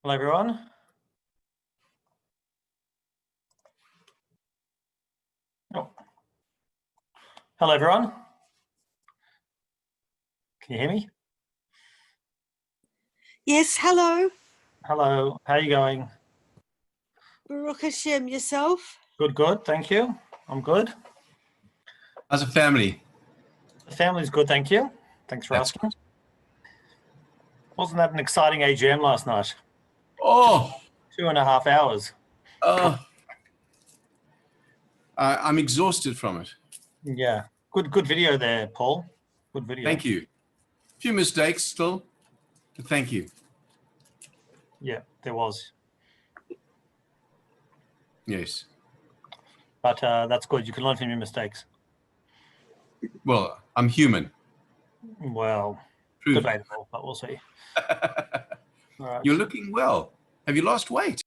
Hello, everyone. Oh. Hello, everyone. Can you hear me? Yes, hello. Hello. How are you going? Baruch Hashem, yourself? Good, good. Thank you. I'm good. How's the family? The family's good, thank you. Thanks for asking. Wasn't that an exciting AGM last night? Oh, 2.5 hours. I'm exhausted from it. Yeah. Good video there, Paul. Good video. Thank you. A few mistakes still, but thank you. Yeah, there was. Yes. But that's good. You can learn from your mistakes. Well, I'm human. Well, Prove it. debatable, but we'll see. All right. You're looking well. Have you lost weight?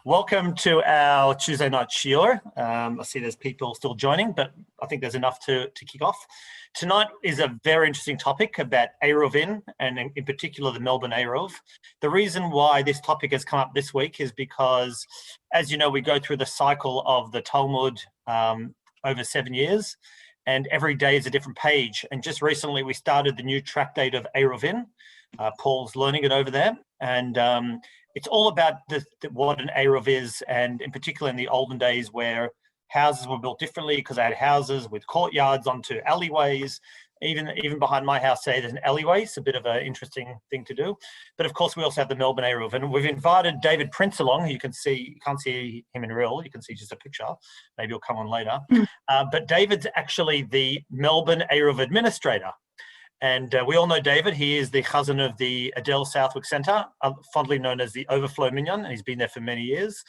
Welcome to our Tuesday night shiur. I see there's people still joining, but I think there's enough to kick off. Tonight is a very interesting topic about Eruvin, and in particular the Melbourne Eruv. The reason why this topic has come up this week is because, as you know, we go through the cycle of the Talmud over 7 years, and every day is a different page. And just recently we started the new tractate of Eruvin. Paul's learning it over there, and it's all about what an Eruv is, and in particular in the olden days where houses were built differently because they had houses with courtyards onto alleyways. Even behind my house, say there's an alleyway. It's a bit of an interesting thing to do. But of course, we also have the Melbourne Eruv, and we've invited David Prince along. You can't see him in real. You can see just a picture. Maybe he'll come on later. But David's actually the Melbourne Eruv administrator. And we all know David. He is the Chazan of the Adele Southwick Centre, fondly known as the Overflow Minyan, and he's been there for many years.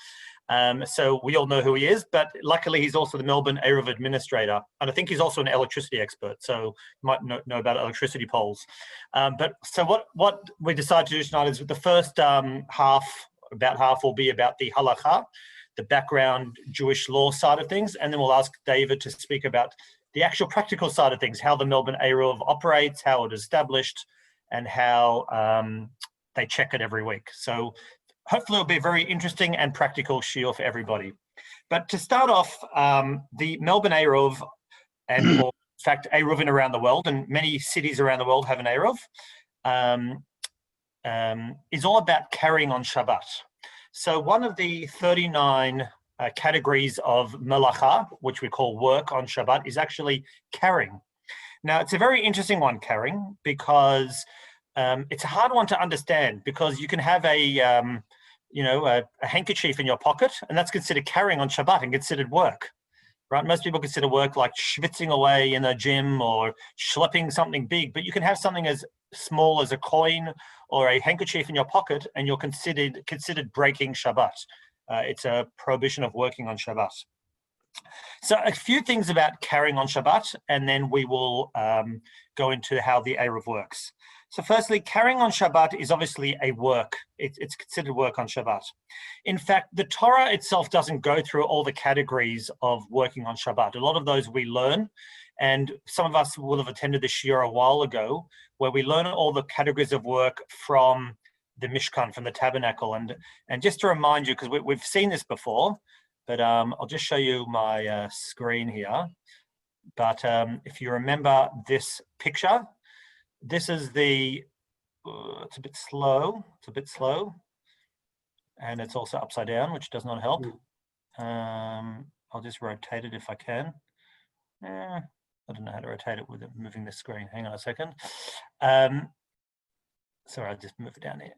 So we all know who he is, but luckily he's also the Melbourne Eruv administrator. And I think he's also an electricity expert, so you might know about electricity poles. But so what we decided to do tonight is the first about half will be about the halakha, the background Jewish law side of things, and then we'll ask David to speak about the actual practical side of things, how the Melbourne Eruv operates, how it is established, and how they check it every week. So hopefully it'll be a very interesting and practical shiur for everybody. But to start off, the Melbourne Eruv, and in fact, Eruvin around the world, and many cities around the world have an Eruv, is all about carrying on Shabbat. So one of the 39 categories of melacha, which we call work on Shabbat, is actually carrying. Now, it's a very interesting one, carrying, because it's a hard one to understand, because you can have a handkerchief in your pocket, and that's considered carrying on Shabbat and considered work, right? Most people consider work like schwitzing away in a gym or schlepping something big, but you can have something as small as a coin or a handkerchief in your pocket, and you're considered breaking Shabbat. It's a prohibition of working on Shabbat. So a few things about carrying on Shabbat, and then we will go into how the Eruv works. So firstly, carrying on Shabbat is obviously a work. It's considered work on Shabbat. In fact, the Torah itself doesn't go through all the categories of working on Shabbat. A lot of those we learn, and some of us will have attended the shiur a while ago, where we learn all the categories of work from the Mishkan, from the tabernacle. And just to remind you, because we've seen this before, but I'll just show you my screen here. But if you remember this picture, this is the, it's a bit slow, and it's also upside down, which does not help. I'll just rotate it if I can. I don't know how to rotate it with it moving the screen. Hang on a second. Sorry, I'll just move it down here.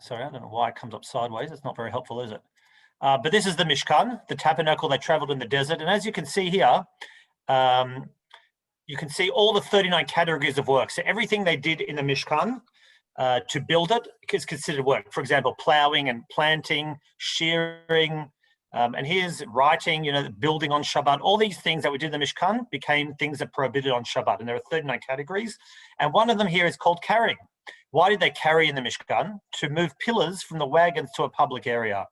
Sorry, I don't know why it comes up sideways. It's not very helpful, is it? But this is the Mishkan, the tabernacle. They traveled in the desert. And as you can see here, you can see all the 39 categories of work. So everything they did in the Mishkan to build it is considered work. For example, plowing and planting, shearing, and here's writing, building on Shabbat. All these things that we did in the Mishkan became things that prohibited on Shabbat. And there are 39 categories. And one of them here is called carrying. Why did they carry in the Mishkan? To move pillars from the wagons to a public area.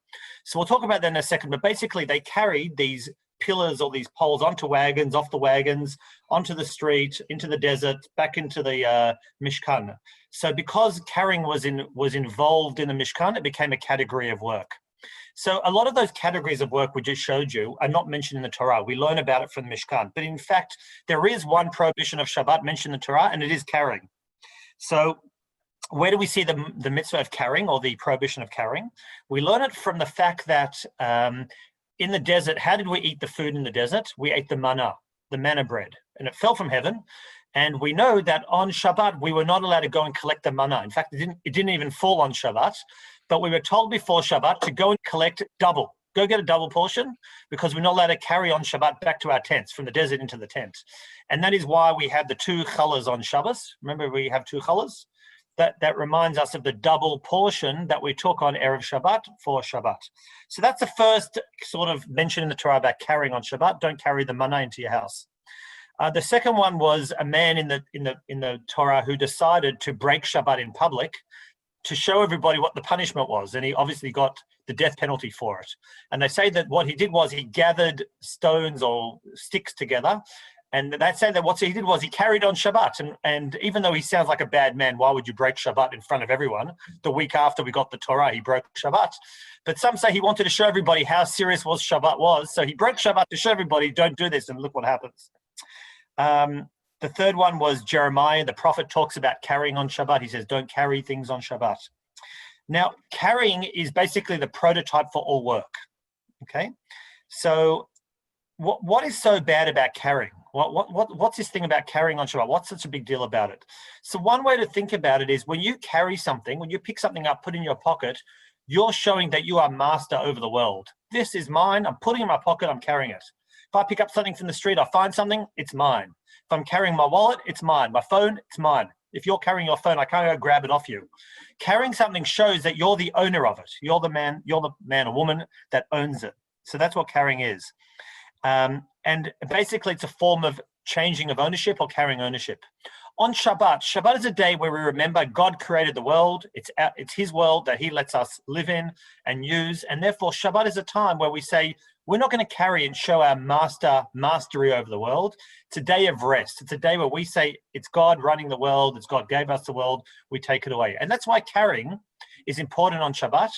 So we'll talk about that in a second, but basically they carried these pillars or these poles onto wagons, off the wagons, onto the street, into the desert, back into the Mishkan. So because carrying was involved in the Mishkan, it became a category of work. So a lot of those categories of work we just showed you are not mentioned in the Torah. We learn about it from the Mishkan. But in fact, there is one prohibition of Shabbat mentioned in the Torah, and it is carrying. So where do we see the mitzvah of carrying, or the prohibition of carrying? We learn it from the fact that in the desert, how did we eat the food in the desert? We ate the manna bread, and it fell from heaven. And we know that on Shabbat, we were not allowed to go and collect the manna. In fact, it didn't even fall on Shabbat, but we were told before Shabbat to go and collect double. Go get a double portion, because we're not allowed to carry on Shabbat back to our tents, from the desert into the tent. And that is why we have the 2 challahs on Shabbos. Remember, we have 2 challahs. That reminds us of the double portion that we took on Eruv Shabbat for Shabbat. So that's the first sort of mention in the Torah about carrying on Shabbat. Don't carry the manna into your house. The second one was a man in the Torah who decided to break Shabbat in public to show everybody what the punishment was, and he obviously got the death penalty for it. And they say that what he did was he gathered stones or sticks together, and they say that what he did was he carried on Shabbat. And even though he sounds like a bad man, why would you break Shabbat in front of everyone? The week after we got the Torah, he broke Shabbat. But some say he wanted to show everybody how serious Shabbat was. So he broke Shabbat to show everybody, don't do this, and look what happens. The third one was Jeremiah. The prophet talks about carrying on Shabbat. He says, don't carry things on Shabbat. Now, carrying is basically the prototype for all work. Okay, so what is so bad about carrying? What's this thing about carrying on Shabbat? What's such a big deal about it? So one way to think about it is when you carry something, when you pick something up, put in your pocket, you're showing that you are master over the world. This is mine. I'm putting it in my pocket. I'm carrying it. If I pick up something from the street, I find something, it's mine. If I'm carrying my wallet, it's mine. My phone, it's mine. If you're carrying your phone, I can't go grab it off you. Carrying something shows that you're the owner of it. You're the man or woman that owns it. So that's what carrying is. And basically it's a form of changing of ownership or carrying ownership. On Shabbat is a day where we remember God created the world. It's his world that he lets us live in and use. And therefore Shabbat is a time where we say, we're not going to carry and show our mastery over the world. It's a day of rest. It's a day where we say it's God running the world. It's God gave us the world. We take it away. And that's why carrying is important on Shabbat.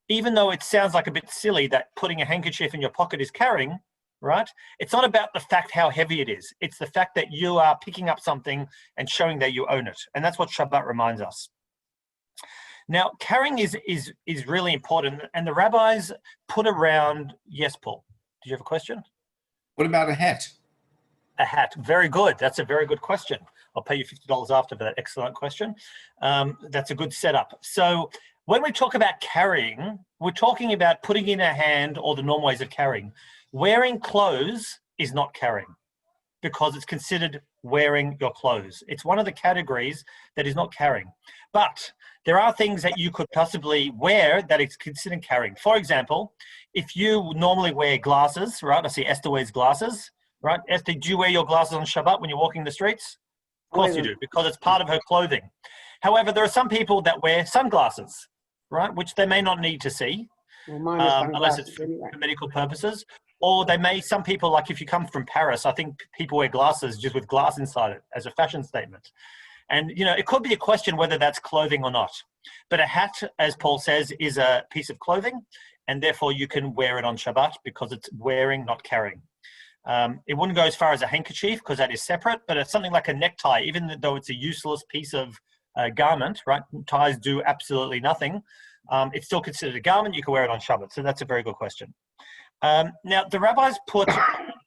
Even though it sounds like a bit silly that putting a handkerchief in your pocket is carrying, right? It's not about the fact how heavy it is. It's the fact that you are picking up something and showing that you own it. And that's what Shabbat reminds us. Now, carrying is really important, and the rabbis put around. Yes, Paul. Did you have a question? What about a hat? A hat. Very good. That's a very good question. I'll pay you $50 after for that excellent question. That's a good setup. So when we talk about carrying, we're talking about putting in a hand or the normal ways of carrying. Wearing clothes is not carrying because it's considered wearing your clothes. It's one of the categories that is not carrying. But there are things that you could possibly wear that is considered carrying. For example, if you normally wear glasses, right? I see Esther wears glasses, right? Esther, do you wear your glasses on Shabbat when you're walking the streets? Of course you do, because it's part of her clothing. However, there are some people that wear sunglasses, right? Which they may not need to see, unless it's for medical purposes. Or some people, like if you come from Paris, I think people wear glasses just with glass inside it as a fashion statement. And, it could be a question whether that's clothing or not. But a hat, as Paul says, is a piece of clothing, and therefore you can wear it on Shabbat because it's wearing, not carrying. It wouldn't go as far as a handkerchief because that is separate, but it's something like a necktie, even though it's a useless piece of garment, right? Ties do absolutely nothing. It's still considered a garment. You can wear it on Shabbat. So that's a very good question. Now, the rabbis put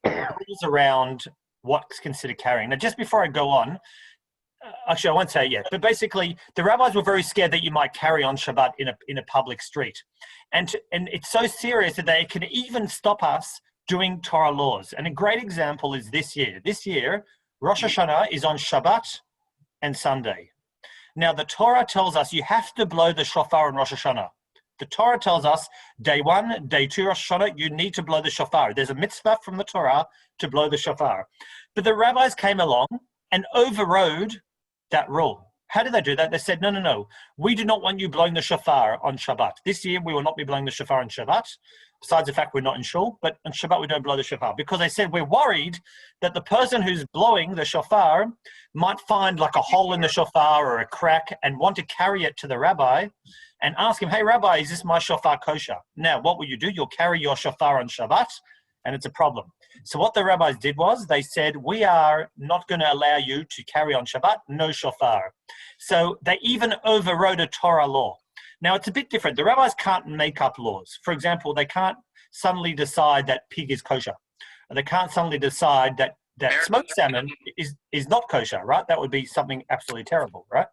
rules around what's considered carrying. Now, just before I go on, actually, I won't say it yet, but basically, the rabbis were very scared that you might carry on Shabbat in a public street. And it's so serious that they can even stop us doing Torah laws. And a great example is this year. This year, Rosh Hashanah is on Shabbat and Sunday. Now, the Torah tells us you have to blow the shofar on Rosh Hashanah. The Torah tells us day 1, day 2 Rosh Hashanah, you need to blow the shofar. There's a mitzvah from the Torah to blow the shofar. But the rabbis came along and overrode that rule. How did they do that? They said, no, no, no. We do not want you blowing the shofar on Shabbat. This year, we will not be blowing the shofar on Shabbat. Besides the fact we're not in Shule, but on Shabbat, we don't blow the shofar. Because they said, we're worried that the person who's blowing the shofar might find like a hole in the shofar or a crack and want to carry it to the rabbi and ask him, hey, Rabbi, is this my shofar kosher? Now, what will you do? You'll carry your shofar on Shabbat, and it's a problem. So what the rabbis did was they said, we are not going to allow you to carry on Shabbat, no shofar. So they even overrode a Torah law. Now, it's a bit different. The rabbis can't make up laws. For example, they can't suddenly decide that pig is kosher. They can't suddenly decide that smoked salmon is not kosher, right? That would be something absolutely terrible, right?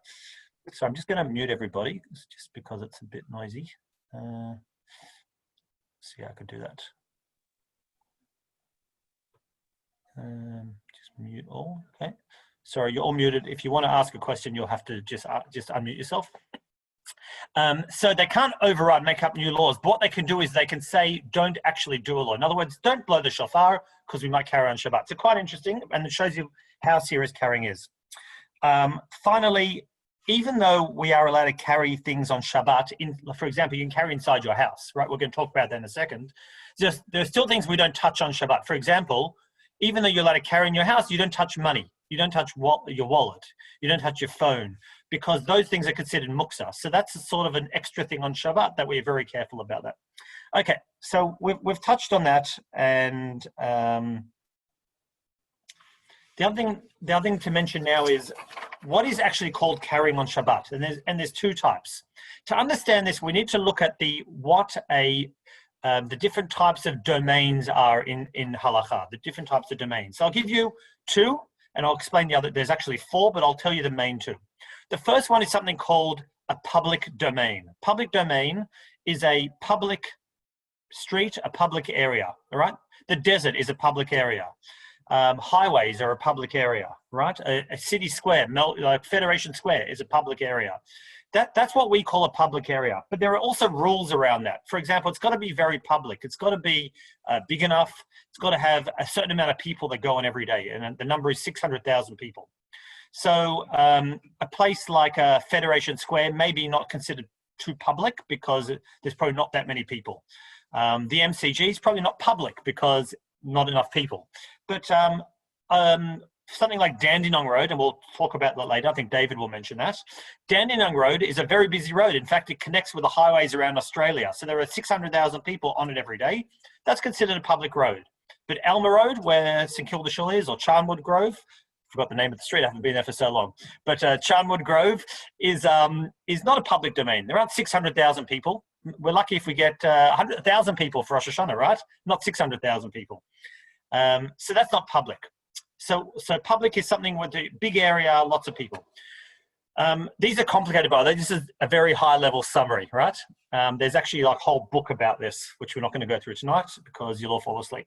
So I'm just going to mute everybody just because it's a bit noisy. See how I could do that. Just mute all. Okay. Sorry, you're all muted. If you want to ask a question, you'll have to just unmute yourself. So they can't override, make up new laws. But what they can do is they can say, don't actually do a law. In other words, don't blow the shofar because we might carry on Shabbat. So quite interesting, and it shows you how serious carrying is. Finally, even though we are allowed to carry things on Shabbat, for example, you can carry inside your house, right? We're going to talk about that in a second. There's still things we don't touch on Shabbat. For example, even though you're allowed to carry in your house, you don't touch money. You don't touch your wallet. You don't touch your phone because those things are considered muksa. So that's a sort of an extra thing on Shabbat that we're very careful about that. Okay, so we've touched on that, and the other thing to mention now is what is actually called carrying on Shabbat, and there's two types. To understand this, we need to look at the different types of domains are in halakha, the different types of domains. So I'll give you two, and I'll explain the other. There's actually four, but I'll tell you the main two. The first one is something called a public domain. Public domain is a public street, a public area, all right? The desert is a public area. Highways are a public area, right? A city square, like Federation Square is a public area. That's what we call a public area. But there are also rules around that. For example, it's got to be very public. It's got to be big enough. It's got to have a certain amount of people that go on every day. And the number is 600,000 people. So a place like Federation Square may be not considered too public because there's probably not that many people. The MCG is probably not public because not enough people. But something like Dandenong Road, and we'll talk about that later. I think David will mention that. Dandenong Road is a very busy road. In fact, it connects with the highways around Australia. So there are 600,000 people on it every day. That's considered a public road. But Alma Road, where St Kilda Shule is, or Charnwood Grove, forgot the name of the street, I haven't been there for so long. But Charnwood Grove is not a public domain. There aren't 600,000 people. We're lucky if we get 100,000 people for Rosh Hashanah, right? Not 600,000 people. So that's not public. So public is something with a big area, lots of people. These are complicated, by the way. This is a very high-level summary, right? There's actually like a whole book about this, which we're not going to go through tonight because you'll all fall asleep.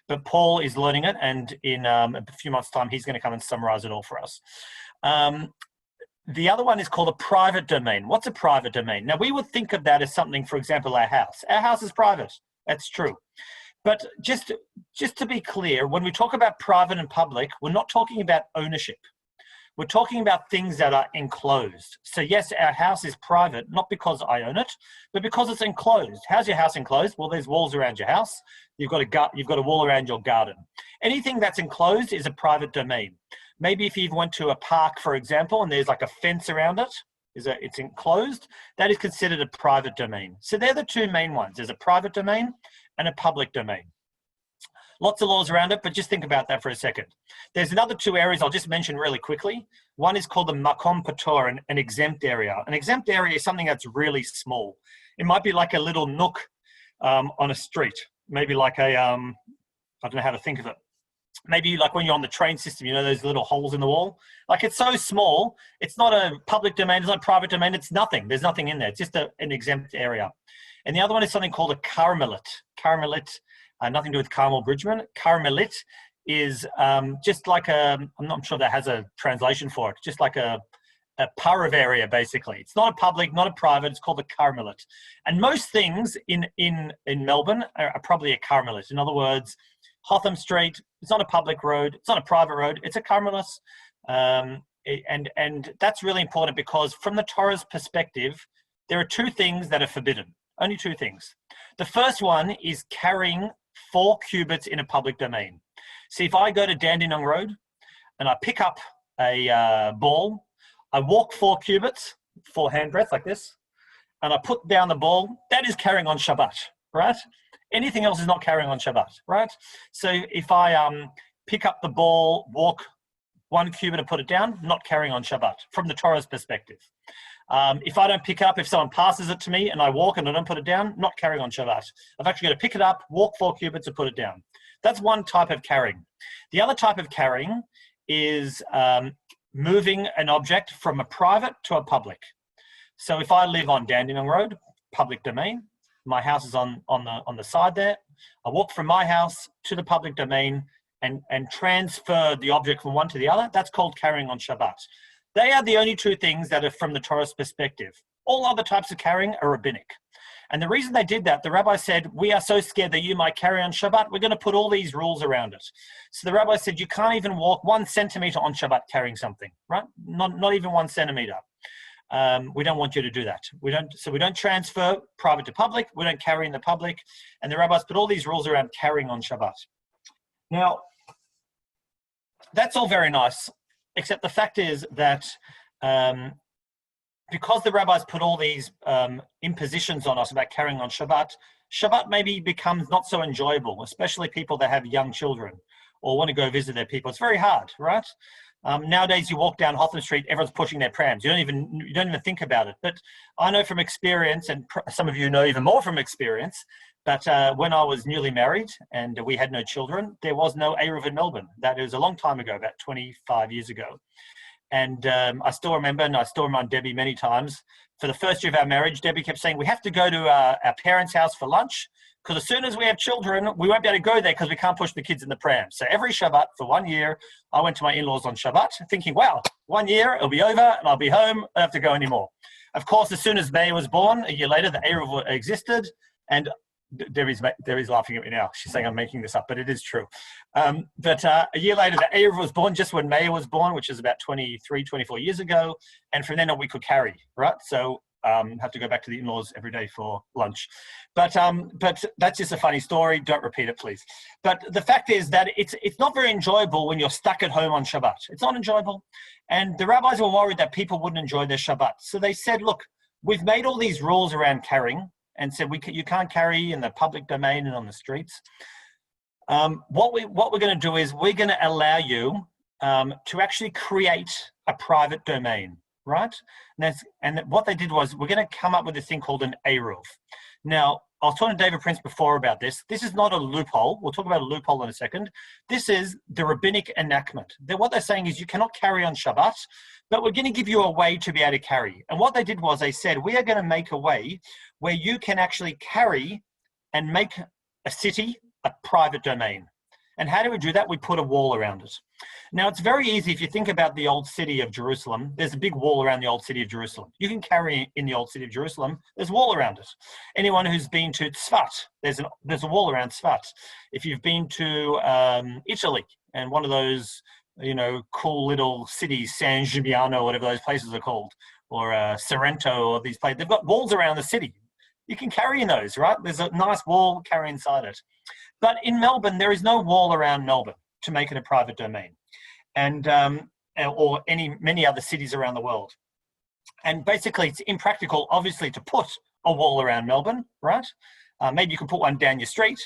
But Paul is learning it, and in a few months' time, he's going to come and summarize it all for us. The other one is called a private domain. What's a private domain? Now, we would think of that as something, for example, our house. Our house is private. That's true. But just to be clear, when we talk about private and public, we're not talking about ownership. We're talking about things that are enclosed. So yes, our house is private, not because I own it, but because it's enclosed. How's your house enclosed? Well, there's walls around your house. You've got a wall around your garden. Anything that's enclosed is a private domain. Maybe if you went to a park, for example, and there's like a fence around it, it's enclosed, that is considered a private domain. So they're the two main ones. There's a private domain and a public domain. Lots of laws around it, but just think about that for a second. There's another two areas I'll just mention really quickly. One is called the makom pator, an exempt area. An exempt area is something that's really small. It might be like a little nook on a street. Maybe like a, I don't know how to think of it. Maybe like when you're on the train system, you know, those little holes in the wall. Like it's so small, it's not a public domain, it's not a private domain, it's nothing. There's nothing in there. It's just an exempt area. And the other one is something called a carmelit. Carmelit, nothing to do with Carmel Bridgman. Carmelit is just like I'm not sure that has a translation for it, just like a parav area, basically. It's not a public, not a private, it's called a carmelit. And most things in Melbourne are probably a carmelit. In other words, Hotham Street, it's not a public road, it's not a private road, it's a carmelit. And that's really important because from the Torah's perspective, there are two things that are forbidden. Only two things. The first one is carrying 4 cubits in a public domain. See, if I go to Dandenong Road and I pick up a ball, I walk 4 cubits, 4 handbreadths like this, and I put down the ball, that is carrying on Shabbat, right? Anything else is not carrying on Shabbat, right? So if I pick up the ball, walk 1 cubit and put it down, not carrying on Shabbat from the Torah's perspective. If I don't pick up, if someone passes it to me and I walk and I don't put it down, not carrying on Shabbat. I've actually got to pick it up, walk 4 cubits and put it down. That's one type of carrying. The other type of carrying is moving an object from a private to a public. So if I live on Dandenong Road, public domain, my house is on the side there, I walk from my house to the public domain and transfer the object from one to the other, that's called carrying on Shabbat. They are the only two things that are from the Torah's perspective. All other types of carrying are rabbinic. And the reason they did that, the rabbi said, we are so scared that you might carry on Shabbat, we're going to put all these rules around it. So the rabbi said, you can't even walk 1 centimeter on Shabbat carrying something, right? Not even 1 centimeter. We don't want you to do that. We don't transfer private to public, we don't carry in the public. And the rabbis put all these rules around carrying on Shabbat. Now, that's all very nice. Except the fact is that because the rabbis put all these impositions on us about carrying on Shabbat, Shabbat maybe becomes not so enjoyable, especially people that have young children or want to go visit their people. It's very hard, right? Nowadays, you walk down Hotham Street, everyone's pushing their prams. You don't even think about it. But I know from experience, and some of you know even more from experience, that when I was newly married and we had no children, there was no Eruv in Melbourne. That was a long time ago, about 25 years ago. And I still remember, and I still remind Debbie many times, for the first year of our marriage, Debbie kept saying, we have to go to our parents' house for lunch, because as soon as we have children, we won't be able to go there because we can't push the kids in the pram. So every Shabbat for 1 year, I went to my in-laws on Shabbat thinking, wow, 1 year, it'll be over and I'll be home. I don't have to go anymore. Of course, as soon as May was born, a year later, the Eruv existed. And Debbie's laughing at me now. She's saying I'm making this up, but it is true. But a year later, the Eruv was born just when May was born, which is about 23, 24 years ago. And from then on, we could carry, right? So have to go back to the in-laws every day for lunch. But that's just a funny story. Don't repeat it, please. But the fact is that it's not very enjoyable when you're stuck at home on Shabbat. It's not enjoyable. And the rabbis were worried that people wouldn't enjoy their Shabbat. So they said, look, we've made all these rules around carrying and said you can't carry in the public domain and on the streets. What we're going to do is we're going to allow you to actually create a private domain. Right? And what they did was we're going to come up with this thing called an Eruv. Now, I was talking to David Prince before about this. This is not a loophole. We'll talk about a loophole in a second. This is the rabbinic enactment. What they're saying is you cannot carry on Shabbat, but we're going to give you a way to be able to carry. And what they did was they said, we are going to make a way where you can actually carry and make a city a private domain. And how do we do that? We put a wall around it. Now, it's very easy. If you think about the old city of Jerusalem, there's a big wall around the old city of Jerusalem. You can carry in the old city of Jerusalem. There's a wall around it. Anyone who's been to Tzfat, there's a wall around Tzfat. If you've been to Italy and one of those, cool little cities, San Gimignano, whatever those places are called, or Sorrento, or these places, they've got walls around the city. You can carry in those, right? There's a nice wall carry inside it. But in Melbourne, there is no wall around Melbourne to make it a private domain, and or many other cities around the world. And basically, it's impractical, obviously, to put a wall around Melbourne, right? Maybe you can put one down your street,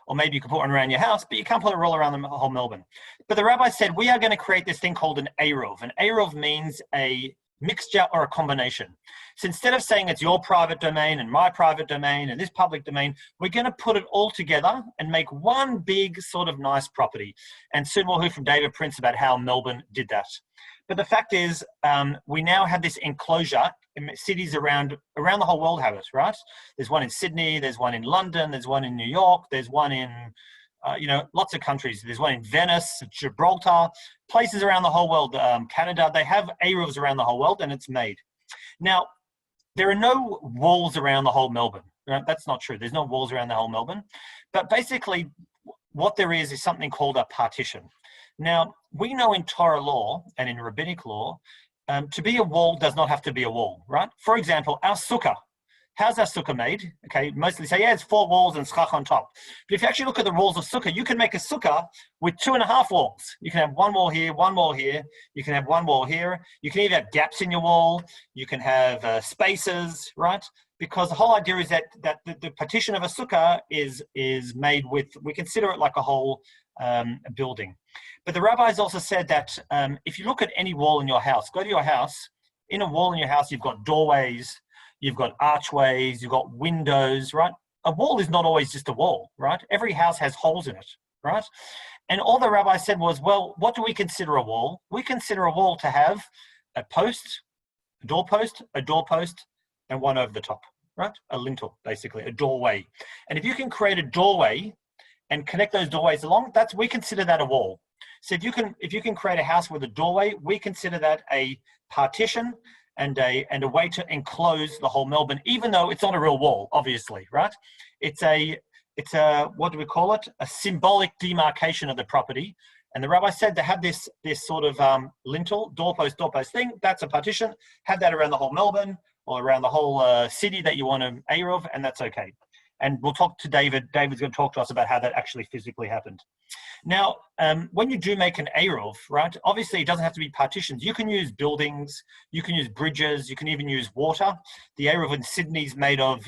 or maybe you can put one around your house, but you can't put a wall around the whole Melbourne. But the rabbi said, we are going to create this thing called an Eruv. An Eruv means a mixture or a combination. So instead of saying it's your private domain and my private domain and this public domain, we're going to put it all together and make one big sort of nice property. And soon we'll hear from David Prince about how Melbourne did that. But the fact is, we now have this enclosure in cities around the whole world have it, right? There's one in Sydney, there's one in London, there's one in New York, there's one in lots of countries. There's one in Venice, Gibraltar, places around the whole world, Canada. They have Eruvs around the whole world, and it's made. Now, there are no walls around the whole Melbourne. Right? That's not true. There's no walls around the whole Melbourne. But basically, what there is something called a partition. Now, we know in Torah law and in rabbinic law, to be a wall does not have to be a wall, right? For example, our sukkah. How's our sukkah made? Okay, mostly say, yeah, it's 4 walls and schach on top. But if you actually look at the rules of sukkah, you can make a sukkah with 2.5 walls. You can have 1 wall here, 1 wall here. You can have 1 wall here. You can even have gaps in your wall. You can have spaces, right? Because the whole idea is that the partition of a sukkah is made with, we consider it like a whole building. But the rabbis also said that if you look at any wall in your house, go to your house, in a wall in your house, you've got doorways, you've got archways, you've got windows, right? A wall is not always just a wall, right? Every house has holes in it, right? And all the rabbi said was, well, what do we consider a wall? We consider a wall to have a post, a doorpost, and one over the top, right? A lintel, basically, a doorway. And if you can create a doorway and connect those doorways along, we consider that a wall. So if you can create a house with a doorway, we consider that a partition and a way to enclose the whole Melbourne, even though it's not a real wall, obviously, right? It's a what do we call it? A symbolic demarcation of the property. And the rabbi said to have this sort of lintel, doorpost thing, that's a partition. Have that around the whole Melbourne or around the whole city that you want to Eruv, and that's okay. And we'll talk to David. David's going to talk to us about how that actually physically happened. Now, when you do make an Eruv, right, obviously it doesn't have to be partitions. You can use buildings, you can use bridges, you can even use water. The Eruv in Sydney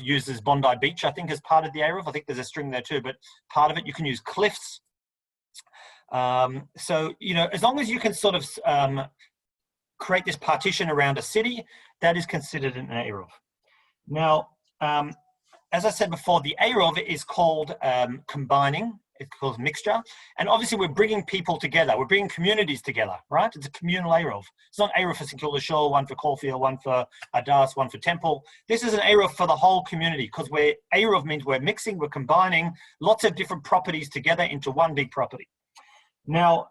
uses Bondi Beach, I think, as part of the Eruv. I think there's a string there too, but part of it, you can use cliffs. So, you know, as long as you can sort of create this partition around a city, that is considered an Eruv. Now, as I said before, the Eruv is called combining. It's called mixture. And obviously we're bringing people together. We're bringing communities together, right? It's a communal Eruv. It's not Eruv for St Kilda Shule, one for Caulfield, one for Adas, one for Temple. This is an Eruv for the whole community because Eruv means we're mixing, we're combining lots of different properties together into one big property. Now,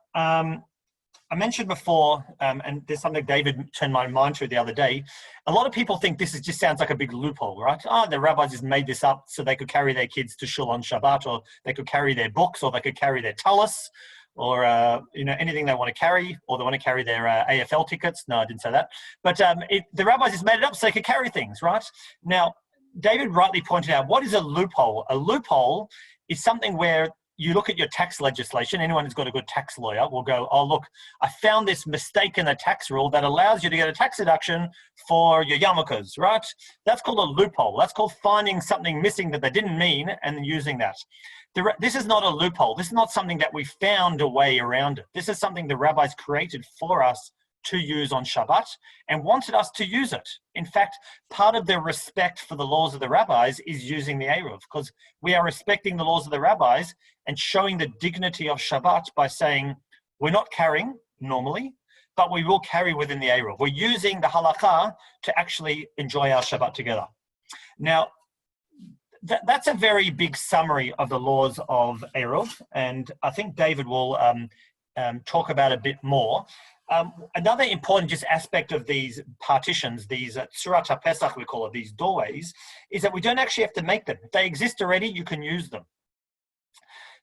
I mentioned before, and there's something David turned my mind to the other day. A lot of people think this just sounds like a big loophole, right? Oh, the rabbis just made this up so they could carry their kids to Shule on Shabbat, or they could carry their books, or they could carry their tallis, or you know, anything they want to carry, or they want to carry their AFL tickets. No, I didn't say that. But the rabbis just made it up so they could carry things, right? Now, David rightly pointed out, what is a loophole? A loophole is something where you look at your tax legislation, anyone who's got a good tax lawyer will go, oh, look, I found this mistake in the tax rule that allows you to get a tax deduction for your yarmulkes, right? That's called a loophole. That's called finding something missing that they didn't mean and using that. This is not a loophole. This is not something that we found a way around it. This is something the rabbis created for us to use on Shabbat and wanted us to use it. In fact, part of their respect for the laws of the rabbis is using the Eruv, because we are respecting the laws of the rabbis and showing the dignity of Shabbat by saying, we're not carrying normally, but we will carry within the Eruv. We're using the halakha to actually enjoy our Shabbat together. Now, that's a very big summary of the laws of Eruv, and I think David will talk about a bit more. Another important just aspect of these partitions, these Tzurat HaPesach, we call it, these doorways, is that we don't actually have to make them. If they exist already, you can use them.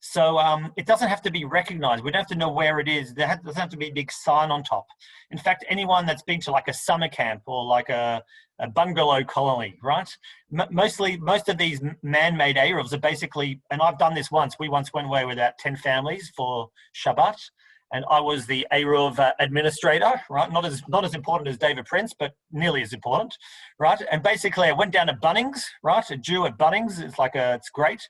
So it doesn't have to be recognized. We don't have to know where it is. There doesn't have to be a big sign on top. In fact, anyone that's been to like a summer camp or like a bungalow colony, right? Most of these man-made Eruvs are basically, and I've done this once, we once went away with about 10 families for Shabbat. And I was the Eruv administrator, right? Not as important as David Prince, but nearly as important, right? And basically, I went down to Bunnings, right? A Jew at Bunnings. It's great.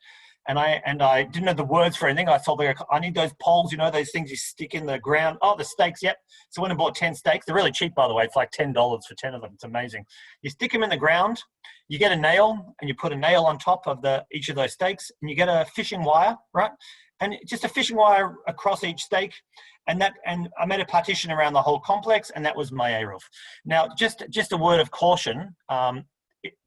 And I didn't know the words for anything. I told them, I need those poles, you know, those things you stick in the ground. Oh, the stakes, yep. So I went and bought 10 stakes. They're really cheap, by the way. It's like $10 for 10 of them. It's amazing. You stick them in the ground. You get a nail, and you put a nail on top of each of those stakes, and you get a fishing wire, right? And just a fishing wire across each stake. And I made a partition around the whole complex, and that was my Eruv. Now, just a word of caution,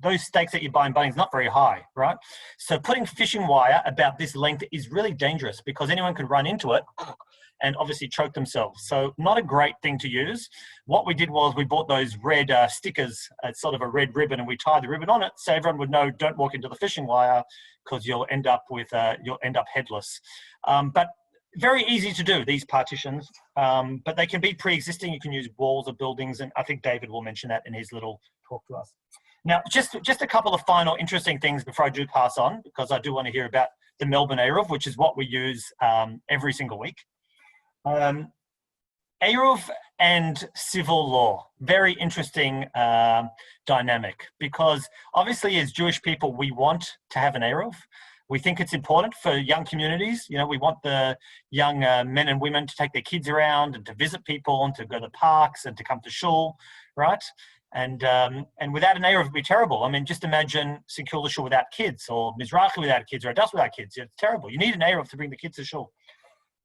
those stakes that you buy in Bunnings not very high, right? So putting fishing wire about this length is really dangerous because anyone could run into it and obviously choke themselves. So not a great thing to use. What we did was we bought those red stickers, sort of a red ribbon, and we tied the ribbon on it so everyone would know, don't walk into the fishing wire because you'll end up headless. But Very easy to do, these partitions, but they can be pre-existing. You can use walls of buildings, and I think David will mention that in his little talk to us. Now, just a couple of final interesting things before I do pass on, because I do want to hear about the Melbourne Eruv, which is what we use every single week. Eruv and civil law, very interesting dynamic, because obviously as Jewish people, we want to have an Eruv. We think it's important for young communities. You know, we want the young men and women to take their kids around and to visit people and to go to parks and to come to Shule, right? And without an Eruv, it would be terrible. I mean, just imagine St Kilda Shule without kids, or Mizrahi without kids, or Adas without kids. It's terrible. You need an Eruv to bring the kids to Shule.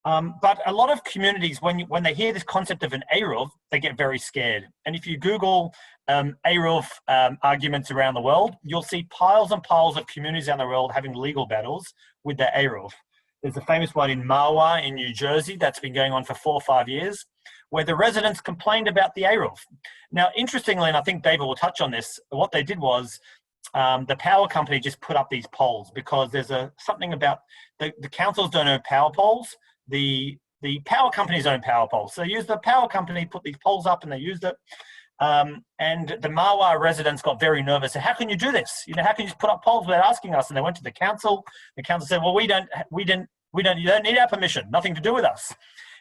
But a lot of communities, when they hear this concept of an Eruv, they get very scared. And if you Google Eruv arguments around the world, you'll see piles and piles of communities around the world having legal battles with their Eruv. There's a famous one in Mahwah in New Jersey that's been going on for 4 or 5 years, where the residents complained about the Eruv. Now, interestingly, and I think David will touch on this, what they did was the power company just put up these poles, because there's something about the councils don't own power poles. The power companies own power poles. So they used the power company, put these poles up, and they used it. And the Mahwah residents got very nervous. So how can you do this? You know, how can you just put up poles without asking us? And they went to the council. The council said, well, you don't need our permission, nothing to do with us.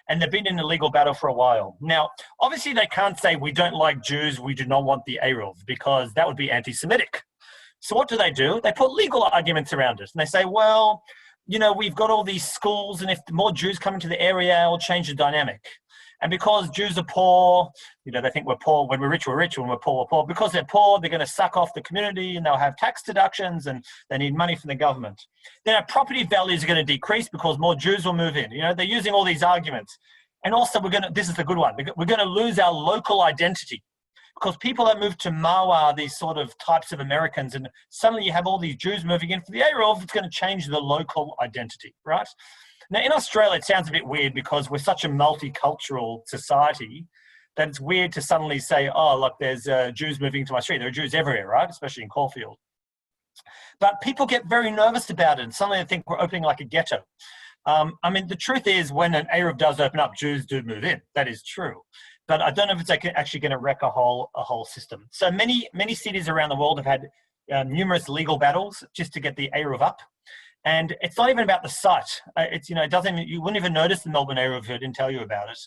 And they've been in a legal battle for a while. Now, obviously they can't say we don't like Jews, we do not want the Eruv, because that would be anti-Semitic. So what do? They put legal arguments around it. And they say, well, you know, we've got all these schools, and if more Jews come into the area, it'll change the dynamic. And because Jews are poor, you know, they think we're poor. When we're rich, we're rich. When we're poor, we're poor. Because they're poor, they're going to suck off the community, and they'll have tax deductions, and they need money from the government. Then our property values are going to decrease because more Jews will move in. You know, they're using all these arguments. And also this is the good one, we're going to lose our local identity. Because people that move to Mahwah are these sort of types of Americans, and suddenly you have all these Jews moving in for the Eruv, it's going to change the local identity, right? Now, in Australia, it sounds a bit weird because we're such a multicultural society that it's weird to suddenly say, oh, look, there's Jews moving to my street. There are Jews everywhere, right? Especially in Caulfield. But people get very nervous about it, and suddenly they think we're opening like a ghetto. I mean, the truth is, when an Eruv does open up, Jews do move in. That is true. But I don't know if it's actually going to wreck a whole system. So many cities around the world have had numerous legal battles just to get the Eruv up. And it's not even about the site. You wouldn't even notice the Melbourne Eruv if I didn't tell you about it.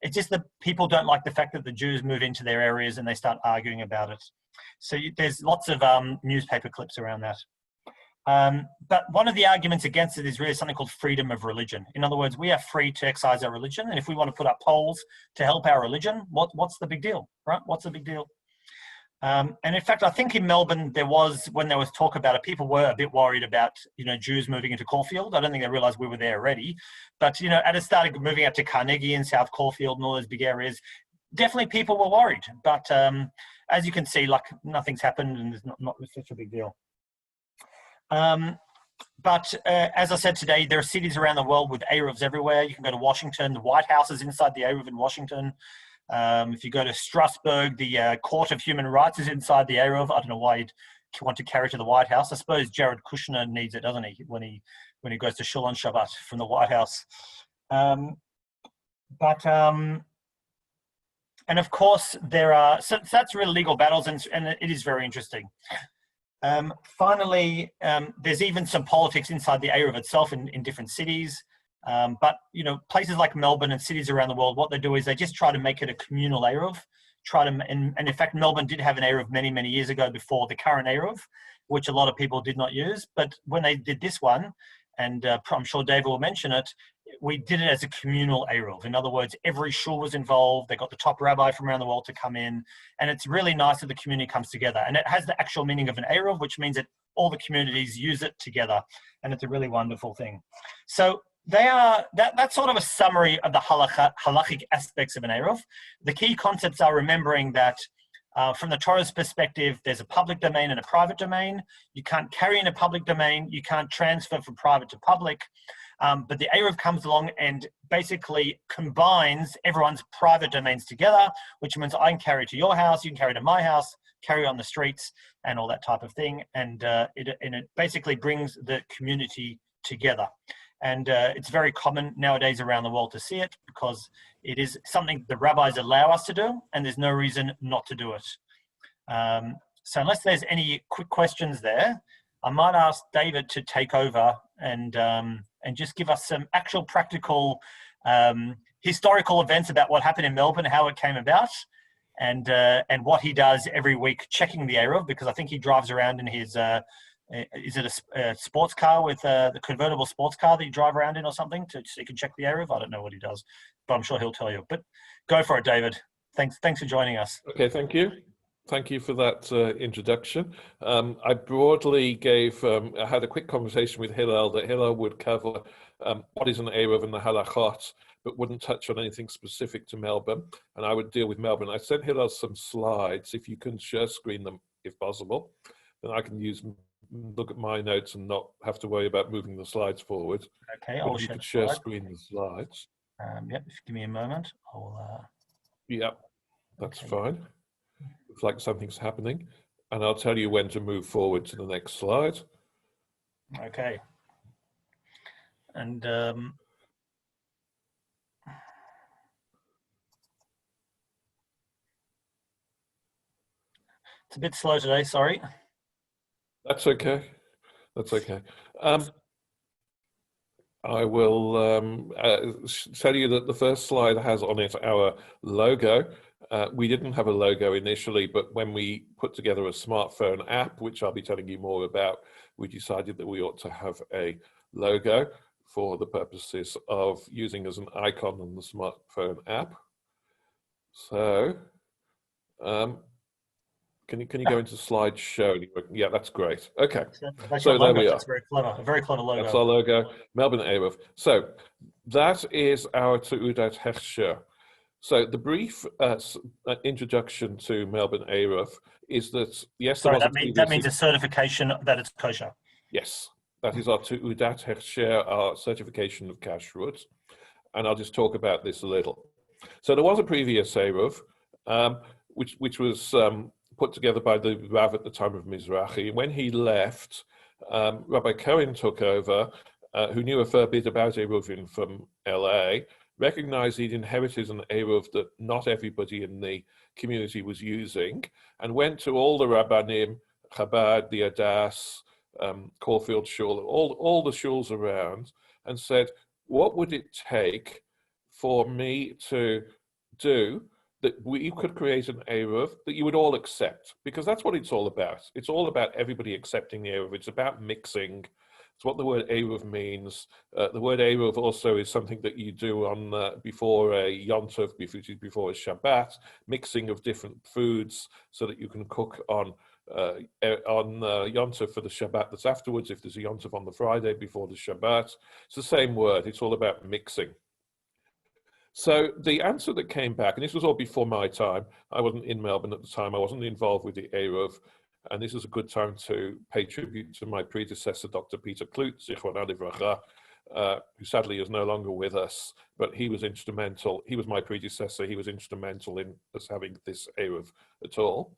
It's just that people don't like the fact that the Jews move into their areas and they start arguing about it. So there's lots of newspaper clips around that. But one of the arguments against it is really something called freedom of religion. In other words, we are free to exercise our religion. And if we want to put up poles to help our religion, what's the big deal, right? What's the big deal? And in fact, I think in Melbourne, when there was talk about it, people were a bit worried about, you know, Jews moving into Caulfield. I don't think they realized we were there already. But, you know, as it started moving out to Carnegie and South Caulfield and all those big areas, definitely people were worried. But as you can see, like, nothing's happened, and it's not such a big deal. But as I said today, there are cities around the world with Eruvs everywhere. You can go to Washington. The White House is inside the Eruv in Washington. If you go to Strasbourg, the Court of Human Rights is inside the Eruv. I don't know why you'd want to carry it to the White House. I suppose Jared Kushner needs it, doesn't he, when he goes to Shule on Shabbat from the White House. And of course, so that's really legal battles, and it is very interesting. Finally, there's even some politics inside the Eruv itself in different cities. But, you know, places like Melbourne and cities around the world, what they do is they just try to make it a communal Eruv. And in fact, Melbourne did have an Eruv many, many years ago before the current Eruv, which a lot of people did not use. But when they did this one, and I'm sure David will mention it, we did it as a communal Eruv. In other words, every shul was involved. They got the top rabbi from around the world to come in. And it's really nice that the community comes together. And it has the actual meaning of an Eruv, which means that all the communities use it together. And it's a really wonderful thing. So that's sort of a summary of the halachic aspects of an Eruv. The key concepts are remembering that from the Torah's perspective, there's a public domain and a private domain. You can't carry in a public domain. You can't transfer from private to public. But the Eruv comes along and basically combines everyone's private domains together, which means I can carry to your house, you can carry to my house, carry on the streets, and all that type of thing. And it basically brings the community together. And it's very common nowadays around the world to see it because it is something the rabbis allow us to do, and there's no reason not to do it. So unless there's any quick questions there, I might ask David to take over and just give us some actual practical historical events about what happened in Melbourne, how it came about, and what he does every week checking the Eruv, because I think he drives around in his is it a sports car with the convertible sports car that you drive around in or something so you can check the Eruv? I don't know what he does, but I'm sure he'll tell you. But go for it, David. Thanks for joining us. Okay, thank you. Thank you for that introduction. I broadly gave, I had a quick conversation with Hillel that Hillel would cover what is an Eruv and the halachot, but wouldn't touch on anything specific to Melbourne. And I would deal with Melbourne. I sent Hillel some slides. If you can share screen them, if possible, then I can look at my notes and not have to worry about moving the slides forward. Okay, I'll share screen the slides. Yep, give me a moment. Yep, that's okay. Fine. Looks like something's happening, and I'll tell you when to move forward to the next slide. Okay. And it's a bit slow today, sorry. That's okay. That's okay. I will tell you that the first slide has on it our logo. We didn't have a logo initially, but when we put together a smartphone app, which I'll be telling you more about, we decided that we ought to have a logo for the purposes of using as an icon on the smartphone app. So, can you go into slideshow? Yeah, that's great. Okay, so there we are. That's very clever. A very clever logo. That's our logo, Melbourne Eruv. So that is our Teudat Hechsher. So the brief introduction to Melbourne Eruv is that yes, sorry, that means a certification that it's kosher. Yes, that is our Teudat Hechsher, our certification of kashrut, and I'll just talk about this a little. So there was a previous Eruv, which was put together by the Rav at the time of Mizrahi. When he left, Rabbi Cohen took over, who knew a fair bit about Eruvin from LA, recognized he'd inherited an Eruv that not everybody in the community was using, and went to all the Rabbanim, Chabad, the Adas, Caulfield Shule, all the shuls around, and said, what would it take for me to do that we could create an Eruv that you would all accept? Because that's what it's all about. It's all about everybody accepting the Eruv. It's about mixing. It's what the word Eruv means. The word Eruv also is something that you do on before a Yontov, before a Shabbat, mixing of different foods so that you can cook on Yontov for the Shabbat that's afterwards, if there's a Yontov on the Friday before the Shabbat. It's the same word. It's all about mixing. So the answer that came back, and this was all before my time, I wasn't in Melbourne at the time, I wasn't involved with the Eruv, and this is a good time to pay tribute to my predecessor, Dr. Peter Kloot, Zichrono Livracha, who sadly is no longer with us, but he was instrumental. He was my predecessor. He was instrumental in us having this Eruv at all.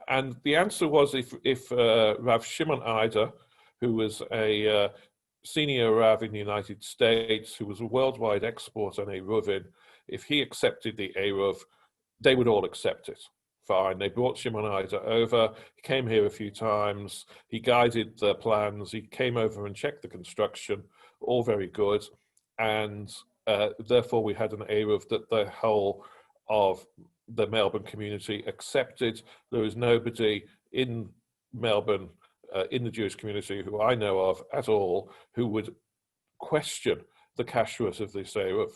And the answer was if Rav Shimon Eider, who was a senior Rav in the United States, who was a worldwide expert on Eruvin, if he accepted the Eruv, they would all accept it. Fine. They brought Shimon Eider over. He came here a few times. He guided the plans. He came over and checked the construction. All very good. And therefore, we had an Eruv that the whole of the Melbourne community accepted. There was nobody in Melbourne, in the Jewish community who I know of at all, who would question the kashrut of this Eruv.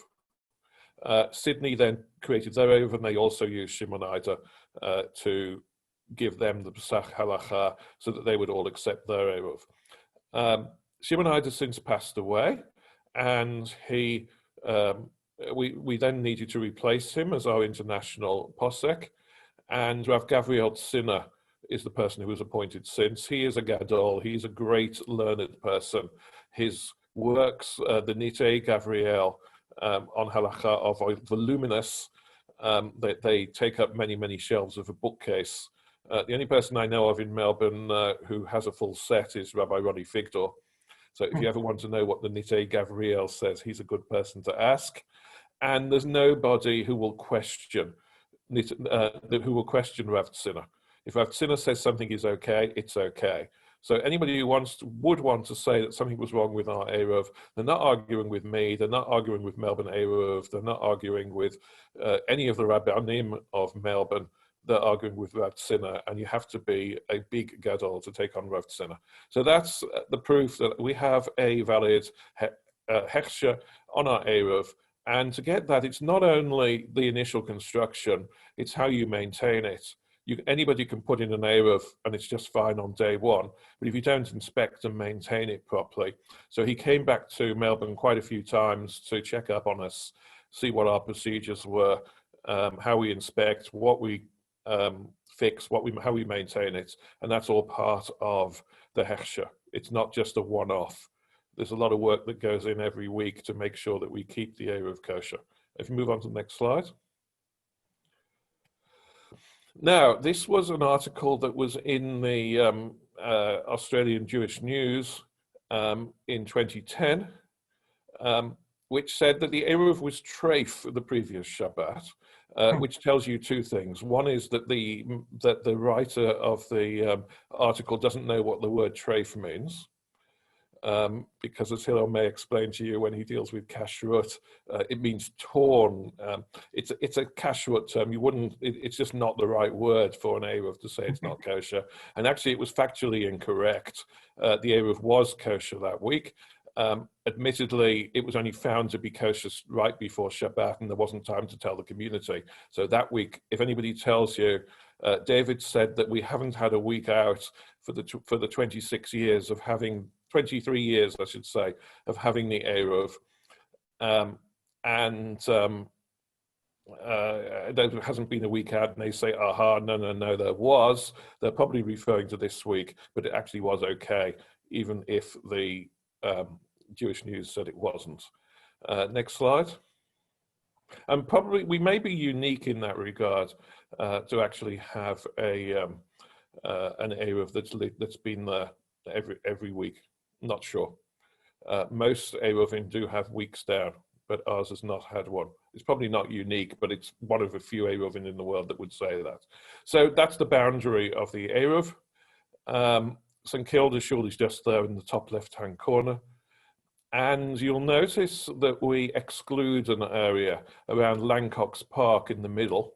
Sydney then created their Eruv, and they also used Shimon Eider to give them the Pesach halacha so that they would all accept their Eruv. Shimon Eider since passed away, and he we then needed to replace him as our international posek, and Rav Gavriel Tzina is the person who was appointed since. He is a gadol. He's a great learned person. His works, the Nitei Gavriel on halacha, are voluminous. They take up many, many shelves of a bookcase. The only person I know of in Melbourne who has a full set is Rabbi Ronnie Figdor. So if you ever want to know what the Nite Gavriel says, he's a good person to ask. And there's nobody who will question Rav Tzina. If Rav Tzina says something is okay, it's okay. So anybody who would want to say that something was wrong with our Eruv, they're not arguing with me, they're not arguing with Melbourne Eruv, they're not arguing with any of the Rabbanim of Melbourne, they're arguing with Rav Tzina, and you have to be a big gadol to take on Rav Tzina. So that's the proof that we have a valid hechsher on our Eruv. And to get that, it's not only the initial construction, it's how you maintain it. Anybody can put in an Eruv and it's just fine on day one, but if you don't inspect and maintain it properly. So he came back to Melbourne quite a few times to check up on us, see what our procedures were, how we inspect, what we fix, how we maintain it. And that's all part of the hechsher. It's not just a one-off. There's a lot of work that goes in every week to make sure that we keep the Eruv kosher. If you move on to the next slide. Now, this was an article that was in the Australian Jewish News in 2010, which said that the Eruv was treif the previous Shabbat, which tells you two things. One is that the writer of the article doesn't know what the word treif means. Because as Hillel may explain to you when he deals with kashrut, it means torn. It's a kashrut term. It's just not the right word for an Eruv to say it's not kosher. And actually it was factually incorrect. The Eruv was kosher that week. Admittedly, it was only found to be kosher right before Shabbat and there wasn't time to tell the community. So that week, if anybody tells you, David said that we haven't had a week out for the 26 years of having 23 years, I should say, of having the Eruv. There hasn't been a week out, and they say, aha, no, there was. They're probably referring to this week, but it actually was okay, even if the Jewish News said it wasn't. Next slide. And probably we may be unique in that regard to actually have an Eruv that's been there every week. Not sure. Most Eruvim do have weeks down, but ours has not had one. It's probably not unique, but it's one of a few Eruvim in the world that would say that. So that's the boundary of the Eruv. St. Kilda Shule is just there in the top left-hand corner. And you'll notice that we exclude an area around Lancox Park in the middle.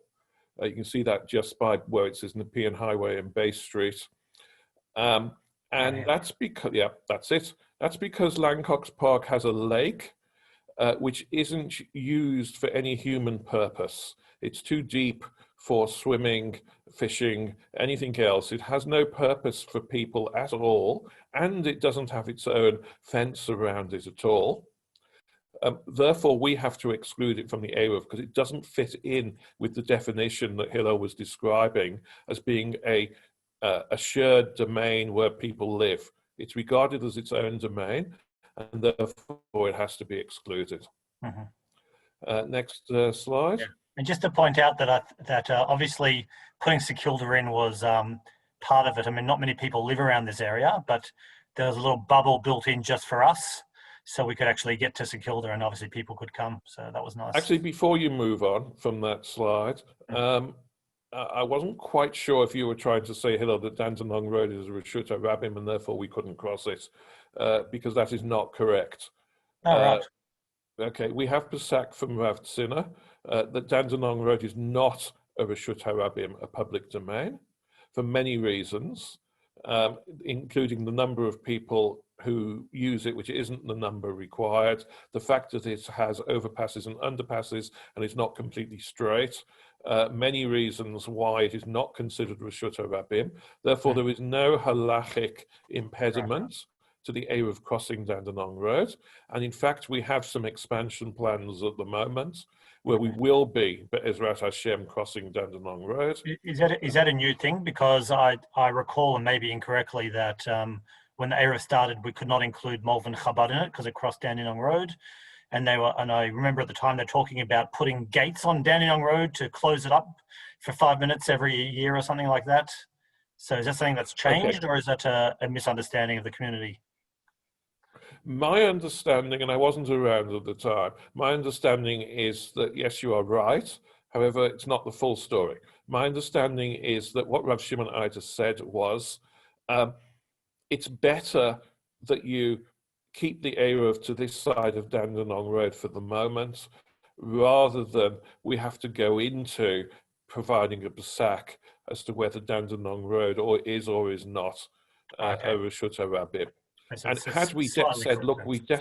You can see that just by where it says Nepean Highway and Bay Street. And that's because, yeah, that's it. That's because Lancox Park has a lake which isn't used for any human purpose. It's too deep for swimming, fishing, anything else. It has no purpose for people at all, and it doesn't have its own fence around it at all. Therefore, we have to exclude it from the Eruv because it doesn't fit in with the definition that Hillel was describing as being a shared domain where people live. It's regarded as its own domain, and therefore it has to be excluded. Next slide. Yeah. And just to point out that obviously putting St. Kilda in was part of it. I mean, not many people live around this area, but there was a little bubble built in just for us, so we could actually get to St. Kilda, and obviously people could come. So that was nice. Actually, before you move on from that slide, I wasn't quite sure if you were trying to say, Hillel, that Dandenong Road is a Reshut HaRabim and therefore we couldn't cross it, because that is not correct. Right. Okay, we have Pesach from Rav Tzina that Dandenong Road is not a Reshut HaRabim, a public domain, for many reasons, including the number of people who use it, which isn't the number required, the fact that it has overpasses and underpasses and it's not completely straight, many reasons why it is not considered Reshut HaRabim. Therefore, there is no halachic impediment to the Eruv crossing Dandenong Road. And in fact, we have some expansion plans at the moment where we will be, Be'ezrat Hashem, crossing Dandenong Road. Is that a new thing? Because I recall, and maybe incorrectly, that when the Eruv started, we could not include Malvern Chabad in it because it crossed Dandenong Road. And I remember at the time they're talking about putting gates on Dandenong Road to close it up for 5 minutes every year or something like that. So is that something that's changed, or is that a misunderstanding of the community? My understanding, and I wasn't around at the time, my understanding is that, yes, you are right. However, it's not the full story. My understanding is that what Rav Shimon Eiter said was, it's better that you keep the Eruv to this side of Dandenong Road for the moment, rather than we have to go into providing a besak as to whether Dandenong Road is or is not a Reshut HaRabim. So And it's had we slightly said, look, correct.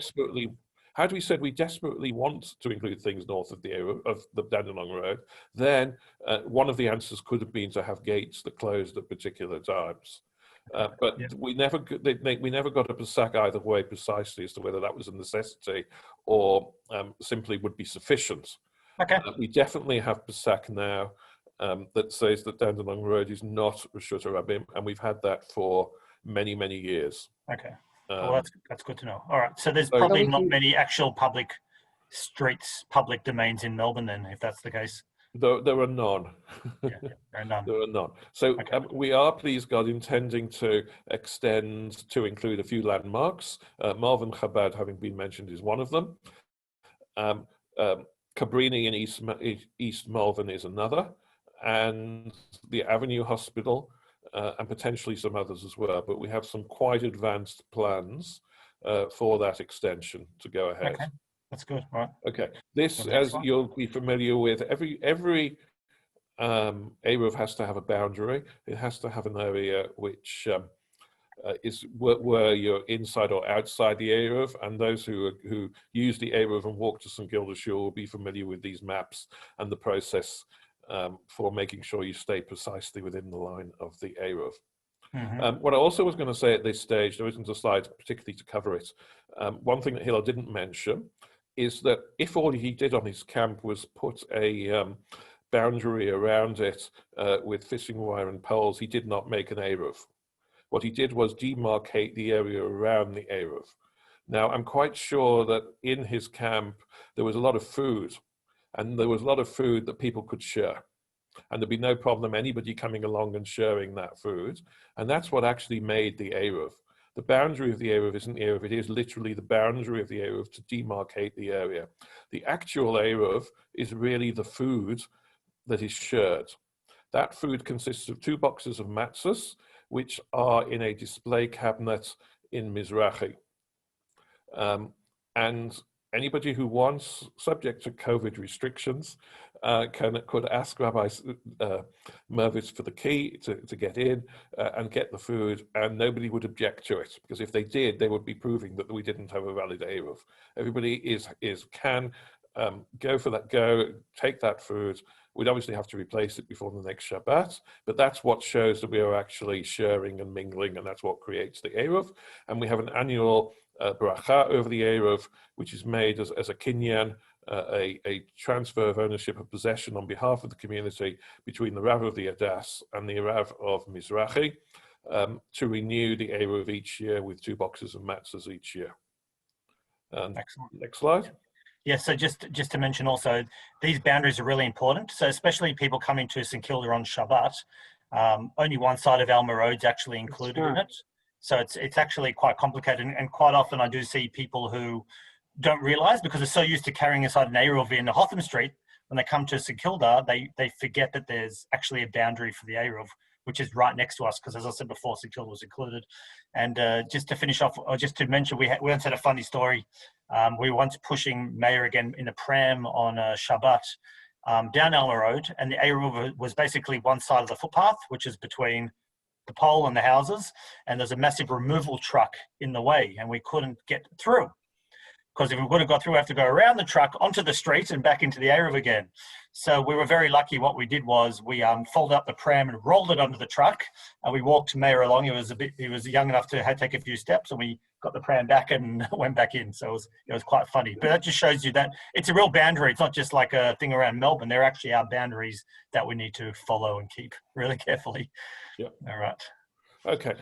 had we said we desperately want to include things north of the Dandenong Road, then one of the answers could have been to have gates that closed at particular times. But we never got a besak either way precisely as to whether that was a necessity or simply would be sufficient. Okay. We definitely have besak now that says that Dandenong Road is not Reshut HaRabim, and we've had that for many, many years. Okay. Well, that's good to know. All right. So there's probably not many actual public streets, public domains in Melbourne then, if that's the case. There are none. There are none. There are none. So we are, please God, intending to extend to include a few landmarks. Malvern Chabad, having been mentioned, is one of them. Cabrini in East Malvern is another. And the Avenue Hospital, and potentially some others as well. But we have some quite advanced plans for that extension to go ahead. Okay. That's good. All right. Okay. This, as you'll be familiar with, every Eruv has to have a boundary. It has to have an area which is where you're inside or outside the Eruv, and those who use the Eruv and walk to St. Kilda Shule will be familiar with these maps and the process for making sure you stay precisely within the line of the Eruv. What I also was going to say at this stage, there isn't a slide particularly to cover it. One thing that Hillel didn't mention is that if all he did on his camp was put a boundary around it with fishing wire and poles, he did not make an Eruv. What he did was demarcate the area around the Eruv. Now, I'm quite sure that in his camp, there was a lot of food, and there was a lot of food that people could share. And there'd be no problem anybody coming along and sharing that food. And that's what actually made the Eruv. The boundary of the Eruv isn't the Eruv, it is literally the boundary of the Eruv to demarcate the area. The actual Eruv is really the food that is shared. That food consists of 2 boxes of matzahs, which are in a display cabinet in Mizrahi. And anybody who wants, subject to COVID restrictions, could ask Rabbi Mervis for the key to get in and get the food, and nobody would object to it, because if they did, they would be proving that we didn't have a valid Eruv. Everybody can take that food. We'd obviously have to replace it before the next Shabbat, but that's what shows that we are actually sharing and mingling, and that's what creates the Eruv. And we have an annual bracha over the Eruv, which is made as a kinyan, a transfer of ownership of possession on behalf of the community between the Rav of the Adas and the Rav of Mizrahi, to renew the Eruv each year with 2 boxes of matzahs each year. Excellent. Next slide. Yeah, so just to mention also, these boundaries are really important. So especially people coming to St. Kilda on Shabbat, only one side of Alma Road's actually included in it. So it's actually quite complicated. And quite often I do see people who don't realize, because they're so used to carrying inside an Eruv in Hotham Street, when they come to St. Kilda, they forget that there's actually a boundary for the Eruv, which is right next to us, because as I said before, St. Kilda was included. And just to finish off, or just to mention, we once had a funny story. We were once pushing Mayor again in a pram on Shabbat down Alma Road, and the Eruv was basically one side of the footpath, which is between the pole and the houses, and there's a massive removal truck in the way, and we couldn't get through. Because if we would have got through, we have to go around the truck onto the street and back into the Eruv again. So we were very lucky. What we did was we folded up the pram and rolled it under the truck, and we walked Mayor along. He was young enough to take a few steps, and we got the pram back and went back in. So it was quite funny. But that just shows you that it's a real boundary. It's not just like a thing around Melbourne. There actually are boundaries that we need to follow and keep really carefully. Yeah. All right. Okay.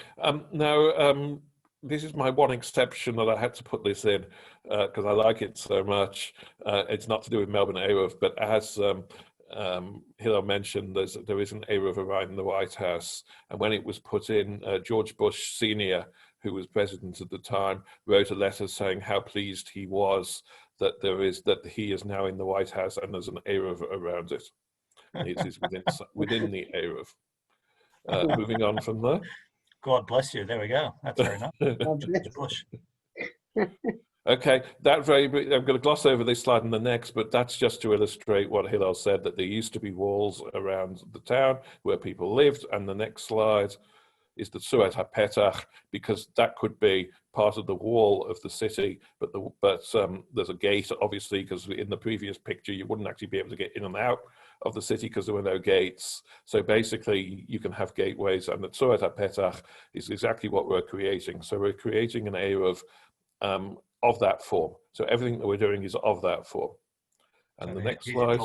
Now, this is my one exception that I had to put this in because I like it so much. It's not to do with Melbourne Eruv, but as Hillel mentioned, there is an Eruv around in the White House. And when it was put in, George Bush Sr., who was president at the time, wrote a letter saying how pleased he was that he is now in the White House and there's an Eruv around it. It is within the Eruv. Moving on from there. God bless you. There we go. That's fair enough. Bush. Okay, I'm going to gloss over this slide and the next, but that's just to illustrate what Hillel said, that there used to be walls around the town where people lived. And the next slide is the Tzurat HaPetach, because that could be part of the wall of the city, but there's a gate, obviously, because in the previous picture, you wouldn't actually be able to get in and out of the city because there were no gates. So basically, you can have gateways, and the Tzurat HaPetach is exactly what we're creating. So we're creating an Eruv of that form. So everything that we're doing is of that form. And the next slide.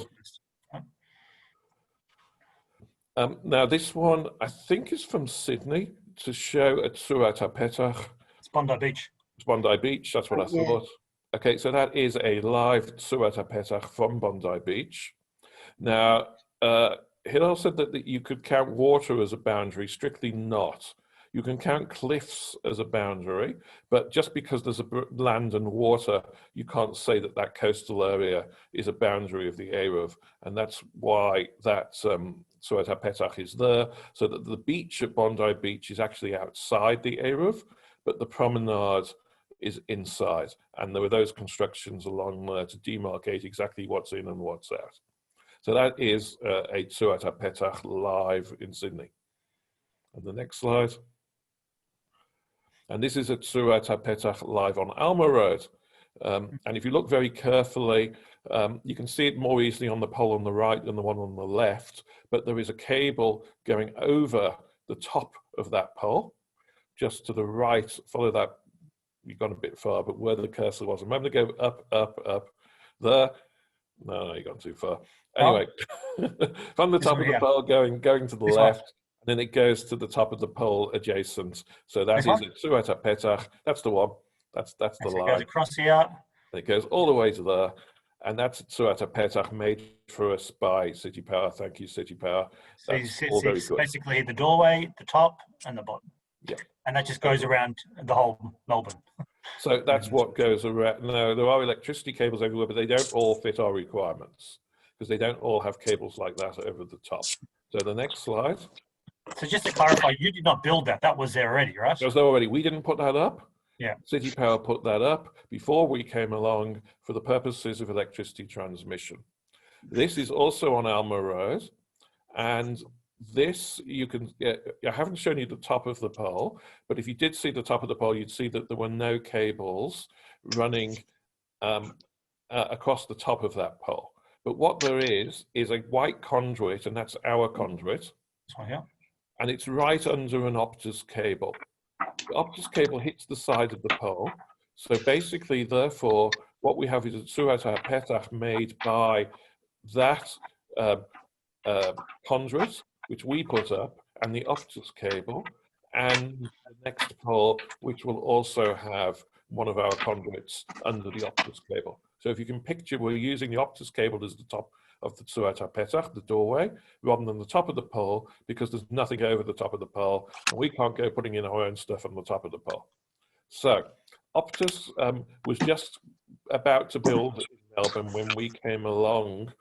Now this one, I think, is from Sydney to show a Tzurat HaPetach. It's Bondi Beach. It's Bondi Beach, that's what I thought. Okay, so that is a live Tzurat HaPetach from Bondi Beach. Now, Hillel said that you could count water as a boundary, strictly not. You can count cliffs as a boundary, but just because there's land and water, you can't say that that coastal area is a boundary of the Eruv. And that's why that Tzurat HaPetach is there, so that the beach at Bondi Beach is actually outside the Eruv, but the promenade is inside. And there were those constructions along there to demarcate exactly what's in and what's out. So that is a Tzurat HaPetach live in Sydney. And the next slide. And this is a Tzurat HaPetach live on Alma Road. And if you look very carefully, you can see it more easily on the pole on the right than the one on the left, but there is a cable going over the top of that pole, just to the right. Follow that, you've gone a bit far, but where the cursor was. I'm going to go up, up, up, there. No, you've gone too far. Anyway, from the top of the pole going to the left, and then it goes to the top of the pole adjacent. So that is a Tzurat HaPetach. That's the one. That's the line. It goes across here. It goes all the way to there. And that's a Tzurat HaPetach made for us by City Power. Thank you, City Power. That's all very good. Basically the doorway, the top, and the bottom. Yeah. And that just goes around the whole Melbourne. So that's what goes around. No, there are electricity cables everywhere, but they don't all fit our requirements because they don't all have cables like that over the top. So the next slide. So just to clarify, you did not build that. That was there already, right? That was there already. We didn't put that up. Yeah. City Power put that up before we came along for the purposes of electricity transmission. This is also on Alma Road. And this, you can, I haven't shown you the top of the pole, but if you did see the top of the pole, you'd see that there were no cables running across the top of that pole. But what there is a white conduit, and that's our conduit. This one here. And it's right under an Optus cable. The Optus cable hits the side of the pole. So basically, therefore, what we have is a Tzurat HaPetach made by that conduit, which we put up, and the Optus cable, and the next pole, which will also have one of our conduits under the Optus cable. So if you can picture, we're using the Optus cable as the top of the Tzurat HaPetach, the doorway, rather than the top of the pole, because there's nothing over the top of the pole, and we can't go putting in our own stuff on the top of the pole. So Optus was just about to build in Melbourne when we came along,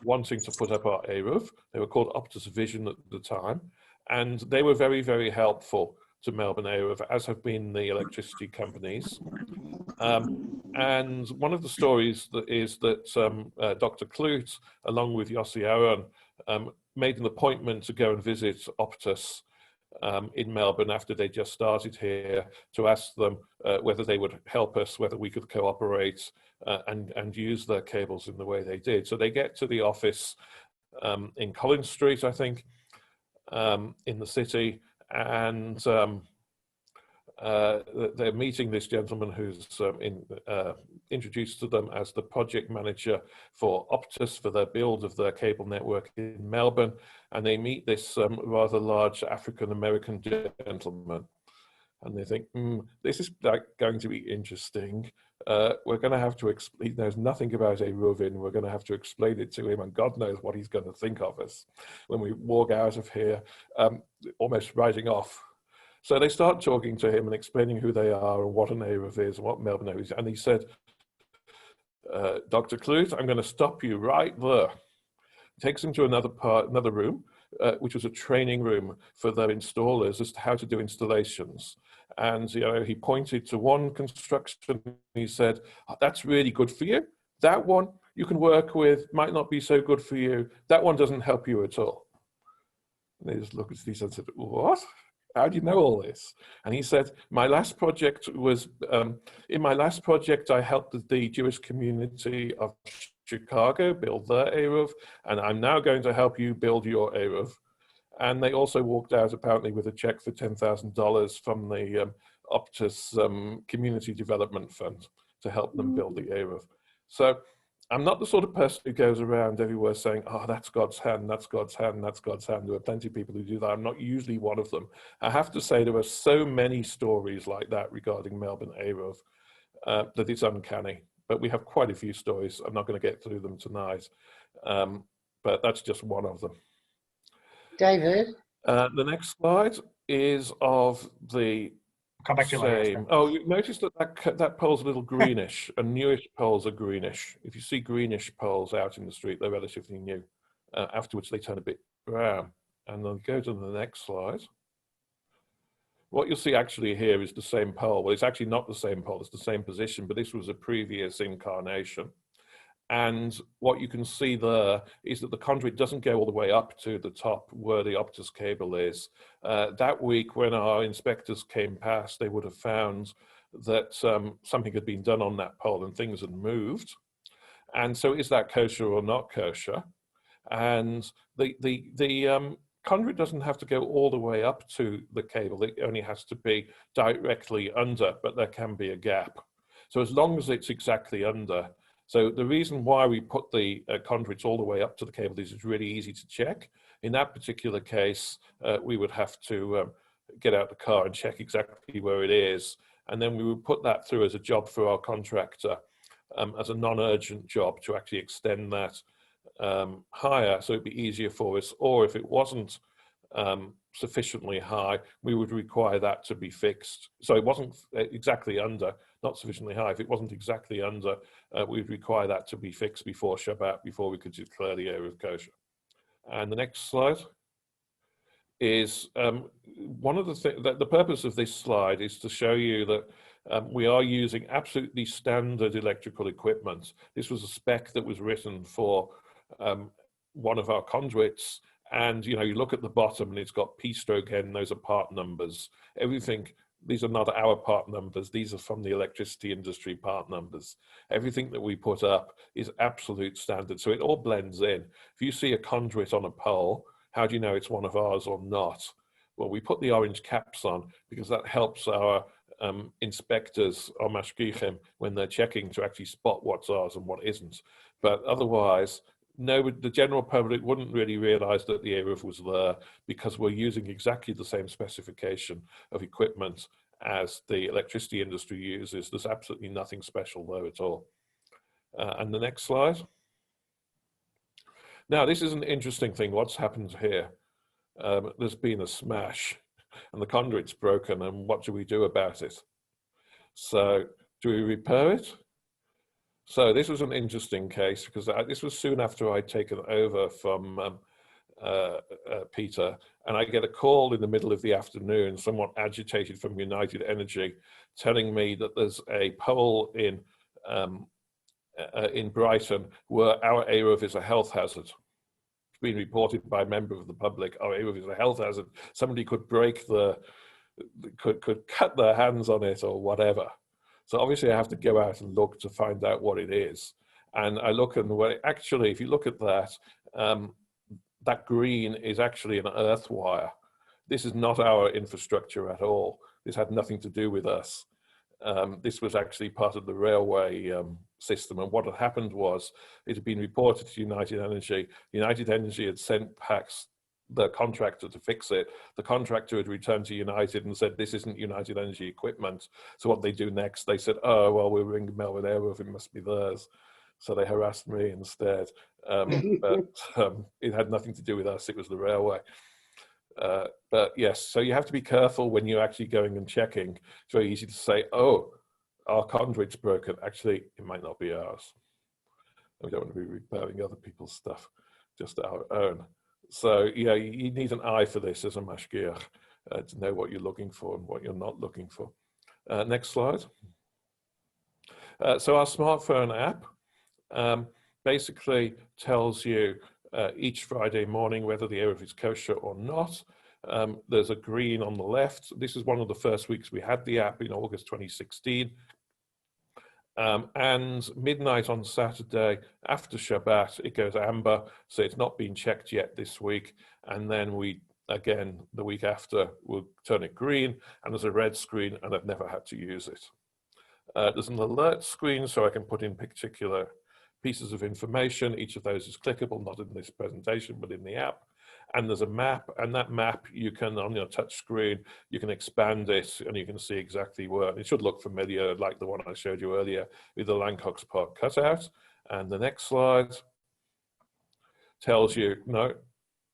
wanting to put up our Eruv. They were called Optus Vision at the time, and they were very, very helpful to Melbourne Eruv, as have been the electricity companies. And one of the stories is that Dr. Kloot, along with Yossi Aaron, made an appointment to go and visit Optus in Melbourne after they just started here, to ask them whether they would help us, whether we could cooperate and use their cables in the way they did. So they get to the office in Collins Street, I think, in the city, and they're meeting this gentleman who's introduced to them as the project manager for Optus for their build of their cable network in Melbourne. And they meet this rather large African-American gentleman. And they think, this is going to be interesting. We're going to have to explain, he knows nothing about Eruv. We're going to have to explain it to him, and God knows what he's going to think of us when we walk out of here, almost writing off. So they start talking to him and explaining who they are and what an Eruv is and what Melbourne is. And he said, Dr. Clute, I'm going to stop you right there. He takes him to another room, which was a training room for their installers as to how to do installations. And he pointed to one construction. He said, oh, that's really good for you. That one you can work with, might not be so good for you. That one doesn't help you at all. And they just looked at each other and said, what? How do you know all this? And he said, my last project was, in my last project, I helped the Jewish community of Chicago build their Eruv, and I'm now going to help you build your Eruv. And they also walked out apparently with a check for $10,000 from the Optus Community Development Fund to help them build the Eruv. So I'm not the sort of person who goes around everywhere saying, oh, that's God's hand, that's God's hand, that's God's hand. There are plenty of people who do that. I'm not usually one of them. I have to say there are so many stories like that regarding Melbourne Eruv that it's uncanny. But we have quite a few stories. I'm not going to get through them tonight. But that's just one of them. David? The next slide is of the Come back to you later. same. Oh, you notice that pole's a little greenish, and newish poles are greenish. If you see greenish poles out in the street, they're relatively new. Afterwards, they turn a bit brown. And then go to the next slide. What you'll see actually here is the same pole. Well, it's actually not the same pole, it's the same position, but this was a previous incarnation. And what you can see there is that the conduit doesn't go all the way up to the top where the Optus cable is. That week when our inspectors came past, they would have found that something had been done on that pole and things had moved. And so is that kosher or not kosher? And the conduit doesn't have to go all the way up to the cable. It only has to be directly under, but there can be a gap. So as long as it's exactly under. So the reason why we put the conduits all the way up to the cable is it's really easy to check. In that particular case, we would have to get out the car and check exactly where it is. And then we would put that through as a job for our contractor as a non-urgent job to actually extend that higher, so it'd be easier for us. Or if it wasn't sufficiently high, we would require that to be fixed. So it wasn't exactly under, not sufficiently high. If it wasn't exactly under, we'd require that to be fixed before Shabbat, before we could declare the Eruv kosher. And the next slide is one of the things that the purpose of this slide is to show you that we are using absolutely standard electrical equipment. This was a spec that was written for one of our conduits, and you look at the bottom and it's got P-stroke N, those are part numbers. Everything, these are not our part numbers, these are from the electricity industry part numbers. Everything that we put up is absolute standard, so it all blends in. If you see a conduit on a pole, how do you know it's one of ours or not? Well, we put the orange caps on because that helps our inspectors or mashgichim when they're checking to actually spot what's ours and what isn't. But otherwise, no, the general public wouldn't really realize that the Eruv was there because we're using exactly the same specification of equipment as the electricity industry uses. There's absolutely nothing special there at all. And the next slide. Now, this is an interesting thing. What's happened here? There's been a smash and the conduit's broken, and what do we do about it? So do we repair it? So this was an interesting case because this was soon after I'd taken over from Peter, and I get a call in the middle of the afternoon, somewhat agitated from United Energy, telling me that there's a pole in Brighton where our Eruv is a health hazard. It's been reported by a member of the public, our Eruv is a health hazard. Somebody could break could cut their hands on it or whatever. So obviously I have to go out and look to find out what it is. And I look and actually, if you look at that, that green is actually an earth wire. This is not our infrastructure at all. This had nothing to do with us. This was actually part of the railway system. And what had happened was, it had been reported to United Energy. United Energy had sent packs the contractor to fix it. The contractor had returned to United and said, this isn't United Energy equipment. So what they do next, they said, oh, well, we'll ring Melbourne Eruv, it must be theirs. So they harassed me instead. But it had nothing to do with us, it was the railway. But yes, so you have to be careful when you're actually going and checking. It's very easy to say, oh, our conduit's broken. Actually, it might not be ours. We don't want to be repairing other people's stuff, just our own. So yeah, you need an eye for this as a mashgiach to know what you're looking for and what you're not looking for. Next slide. So our smartphone app basically tells you each Friday morning whether the Eruv is kosher or not. There's a green on the left. This is one of the first weeks we had the app in August 2016. And midnight on Saturday after Shabbat, it goes amber. So it's not been checked yet this week. And then we, again, the week after, we'll turn it green and there's a red screen and I've never had to use it. There's an alert screen so I can put in particular pieces of information. Each of those is clickable, not in this presentation, but in the app. And there's a map, and that map you can, on your touch screen, you can expand it and you can see exactly where. It should look familiar, like the one I showed you earlier with the Lancox Park cutout. And the next slide tells you,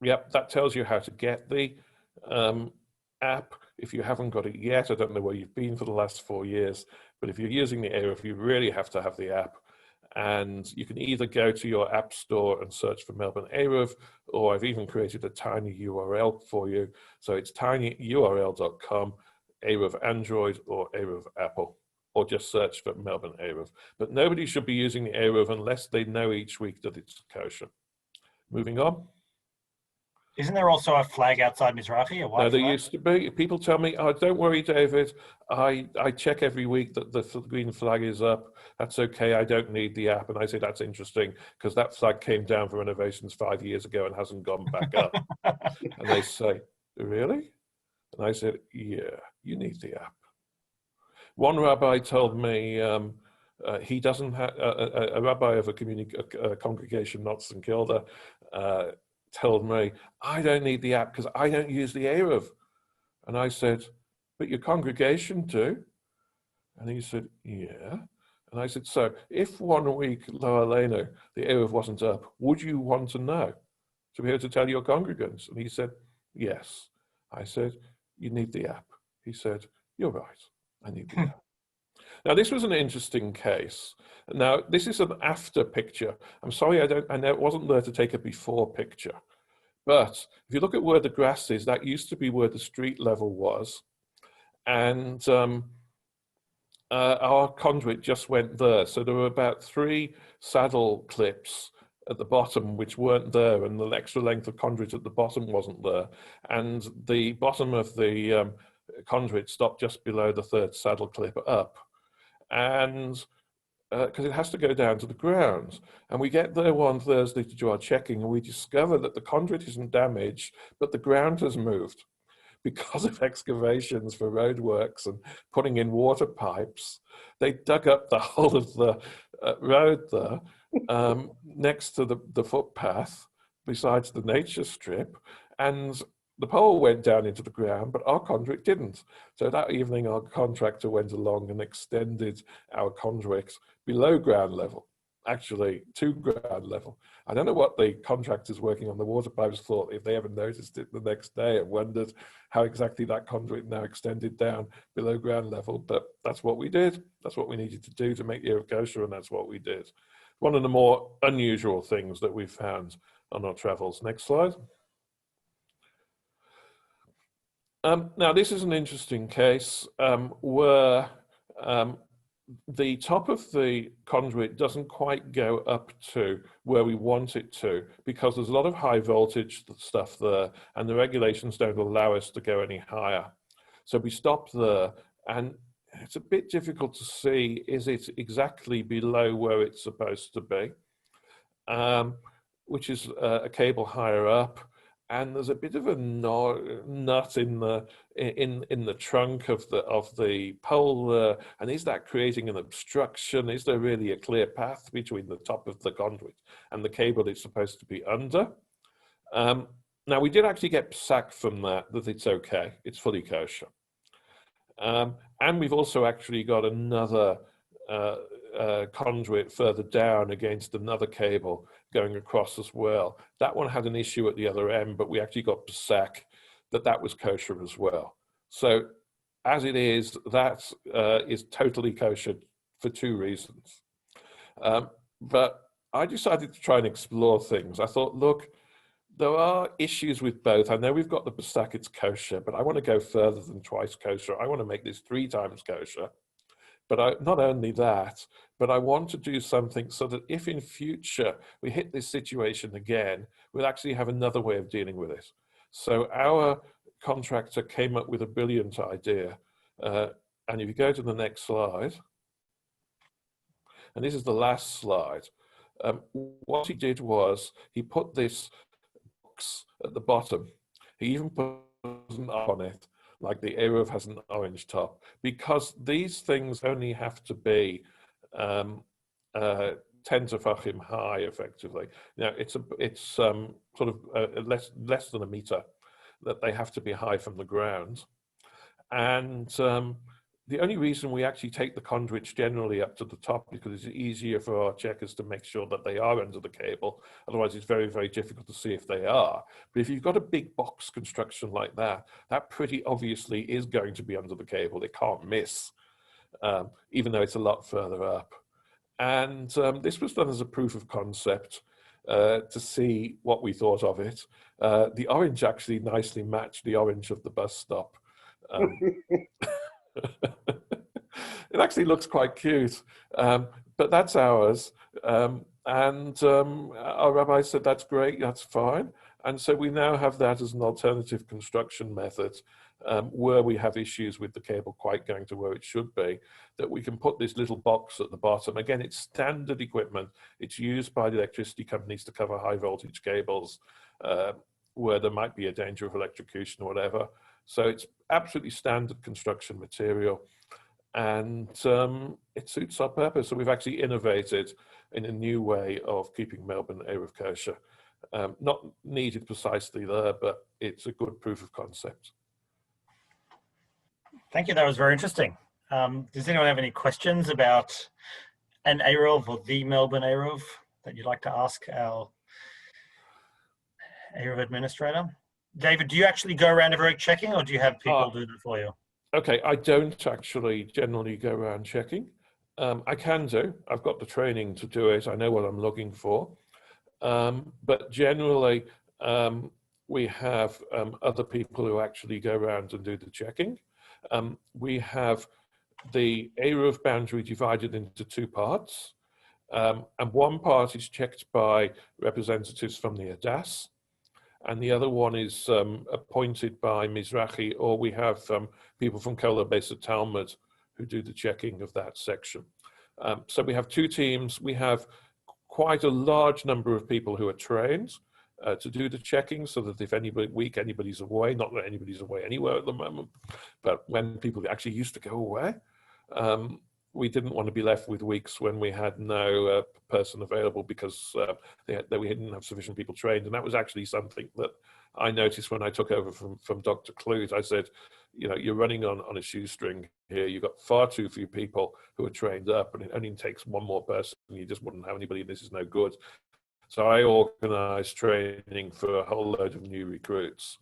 that tells you how to get the app. If you haven't got it yet, I don't know where you've been for the last 4 years, but if you're using the Eruv, you really have to have the app. And you can either go to your app store and search for Melbourne Eruv, or I've even created a tiny URL for you. So it's tinyurl.com, Eruv Android or Eruv Apple, or just search for Melbourne Eruv. But nobody should be using the Eruv unless they know each week that it's kosher. Moving on. Isn't there also a flag outside Mizrahi, a white No, there flag? used to be. People tell me, oh, don't worry, David. I check every week that the green flag is up. That's okay. I don't need the app. And I say, that's interesting because that flag came down for renovations 5 years ago and hasn't gone back up. And they say, really? And I said, yeah, you need the app. One rabbi told me he doesn't have, a rabbi of a congregation, not St. Kilda, told me, I don't need the app because I don't use the Eruv. And I said, but your congregation do? And he said, yeah. And I said, so if 1 week, lo aleinu, the Eruv wasn't up, would you want to know, to be able to tell your congregants? And he said, yes. I said, you need the app. He said, you're right, I need the app. Now, this was an interesting case. Now, this is an after picture. I'm sorry, I know it wasn't there to take a before picture. But if you look at where the grass is, that used to be where the street level was. And our conduit just went there. So there were about 3 saddle clips at the bottom which weren't there, and the extra length of conduit at the bottom wasn't there. And the bottom of the conduit stopped just below the 3rd saddle clip up. And because it has to go down to the ground. And we get there one Thursday to do our checking and we discover that the conduit isn't damaged, but the ground has moved because of excavations for roadworks and putting in water pipes. They dug up the whole of the road there next to the footpath besides the nature strip, and the pole went down into the ground, but our conduit didn't. So that evening, our contractor went along and extended our conduit below ground level, actually to ground level. I don't know what the contractors working on the water pipes thought, if they ever noticed it the next day and wondered how exactly that conduit now extended down below ground level, but that's what we did. That's what we needed to do to make the Eruv kosher, and that's what we did. One of the more unusual things that we've found on our travels. Next slide. Now, this is an interesting case where the top of the conduit doesn't quite go up to where we want it to, because there's a lot of high voltage stuff there, and the regulations don't allow us to go any higher. So we stopped there, and it's a bit difficult to see, is it exactly below where it's supposed to be, which is a cable higher up. And there's a bit of a nut in the trunk of the pole there. And is that creating an obstruction? Is there really a clear path between the top of the conduit and the cable it's supposed to be under? Now, we did actually get sacked from that it's okay. It's fully kosher. And we've also actually got another conduit further down against another cable going across as well. That one had an issue at the other end, but we actually got Pesach. that was kosher as well. So as it is, that is totally kosher for two reasons. But I decided to try and explore things. I thought, look, there are issues with both. I know we've got the Pesach, it's kosher, but I want to go further than twice kosher. I want to make this 3 times kosher. But not only that, but I want to do something so that if in future we hit this situation again, we'll actually have another way of dealing with it. So our contractor came up with a brilliant idea. And if you go to the next slide, and this is the last slide, what he did was he put this box at the bottom. He even put an R on it, like the Eruv has an orange top, because these things only have to be 10 tefachim high, effectively. Now it's sort of less than a meter that they have to be high from the ground, and the only reason we actually take the conduits generally up to the top is because it's easier for our checkers to make sure that they are under the cable. Otherwise, it's very, very difficult to see if they are. But if you've got a big box construction like that, that pretty obviously is going to be under the cable. It can't miss, even though it's a lot further up. And this was done as a proof of concept to see what we thought of it. The orange actually nicely matched the orange of the bus stop. It actually looks quite cute, but that's ours. And our rabbi said, that's great, that's fine. And so we now have that as an alternative construction method where we have issues with the cable quite going to where it should be, that we can put this little box at the bottom. Again, it's standard equipment. It's used by the electricity companies to cover high voltage cables where there might be a danger of electrocution or whatever. So it's absolutely standard construction material, and it suits our purpose. So we've actually innovated in a new way of keeping Melbourne Eruv kosher. Not needed precisely there, but it's a good proof of concept. Thank you, that was very interesting. Does anyone have any questions about an Eruv or the Melbourne Eruv that you'd like to ask our Eruv administrator? David, do you actually go around every week checking, or do you have people do that for you? Okay, I don't actually generally go around checking. I can do. I've got the training to do it. I know what I'm looking for. But generally, we have other people who actually go around and do the checking. We have the Eruv boundary divided into 2 parts. And one part is checked by representatives from the Adas, and the other one is appointed by Mizrahi, or we have people from Kilda based at Talmud who do the checking of that section. So we have 2 teams. We have quite a large number of people who are trained to do the checking, so that if anybody's away, not that anybody's away anywhere at the moment, but when people actually used to go away, we didn't want to be left with weeks when we had no person available because we didn't have sufficient people trained. And that was actually something that I noticed when I took over from Dr. Clute. I said, you know, you're running on a shoestring here. You've got far too few people who are trained up, and it only takes one more person. You just wouldn't have anybody, and this is no good. So I organized training for a whole load of new recruits.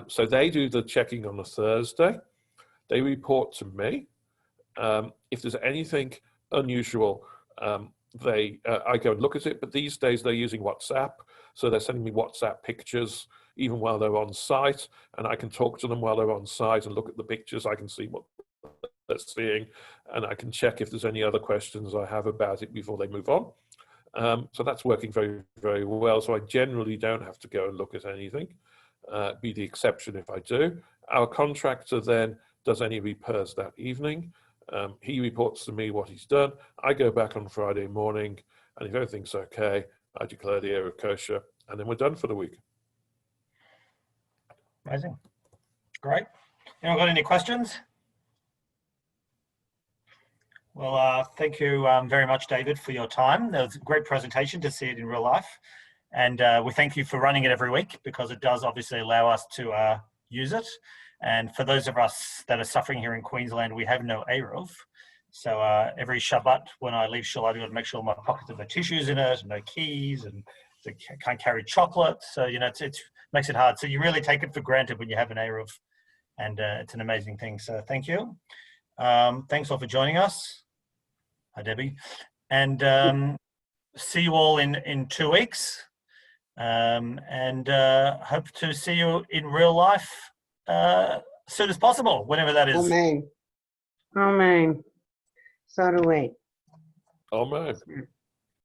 So they do the checking on a Thursday. They report to me. If there's anything unusual, I go and look at it, but these days they're using WhatsApp, so they're sending me WhatsApp pictures even while they're on site, and I can talk to them while they're on site and look at the pictures. I can see what they're seeing, and I can check if there's any other questions I have about it before they move on. So that's working very, very well. So I generally don't have to go and look at anything, be the exception if I do. Our contractor then does any repairs that evening. He reports to me what he's done. I go back on Friday morning, and if everything's okay, I declare the Eruv kosher, and then we're done for the week. Amazing. Great. Anyone got any questions? Well, thank you very much, David, for your time. That was a great presentation to see it in real life. And we thank you for running it every week, because it does obviously allow us to use it. And for those of us that are suffering here in Queensland, we have no Eruv. So every Shabbat, when I leave Shule, I've got to make sure my pockets have no tissues in it, no keys, and can't carry chocolate. So, you know, it's makes it hard. So you really take it for granted when you have an Eruv, and it's an amazing thing. So thank you. Thanks all for joining us. Hi, Debbie. And see you all in 2 weeks. And hope to see you in real life as soon as possible, whenever that is. Amen. Amen. So do we. Oh, man.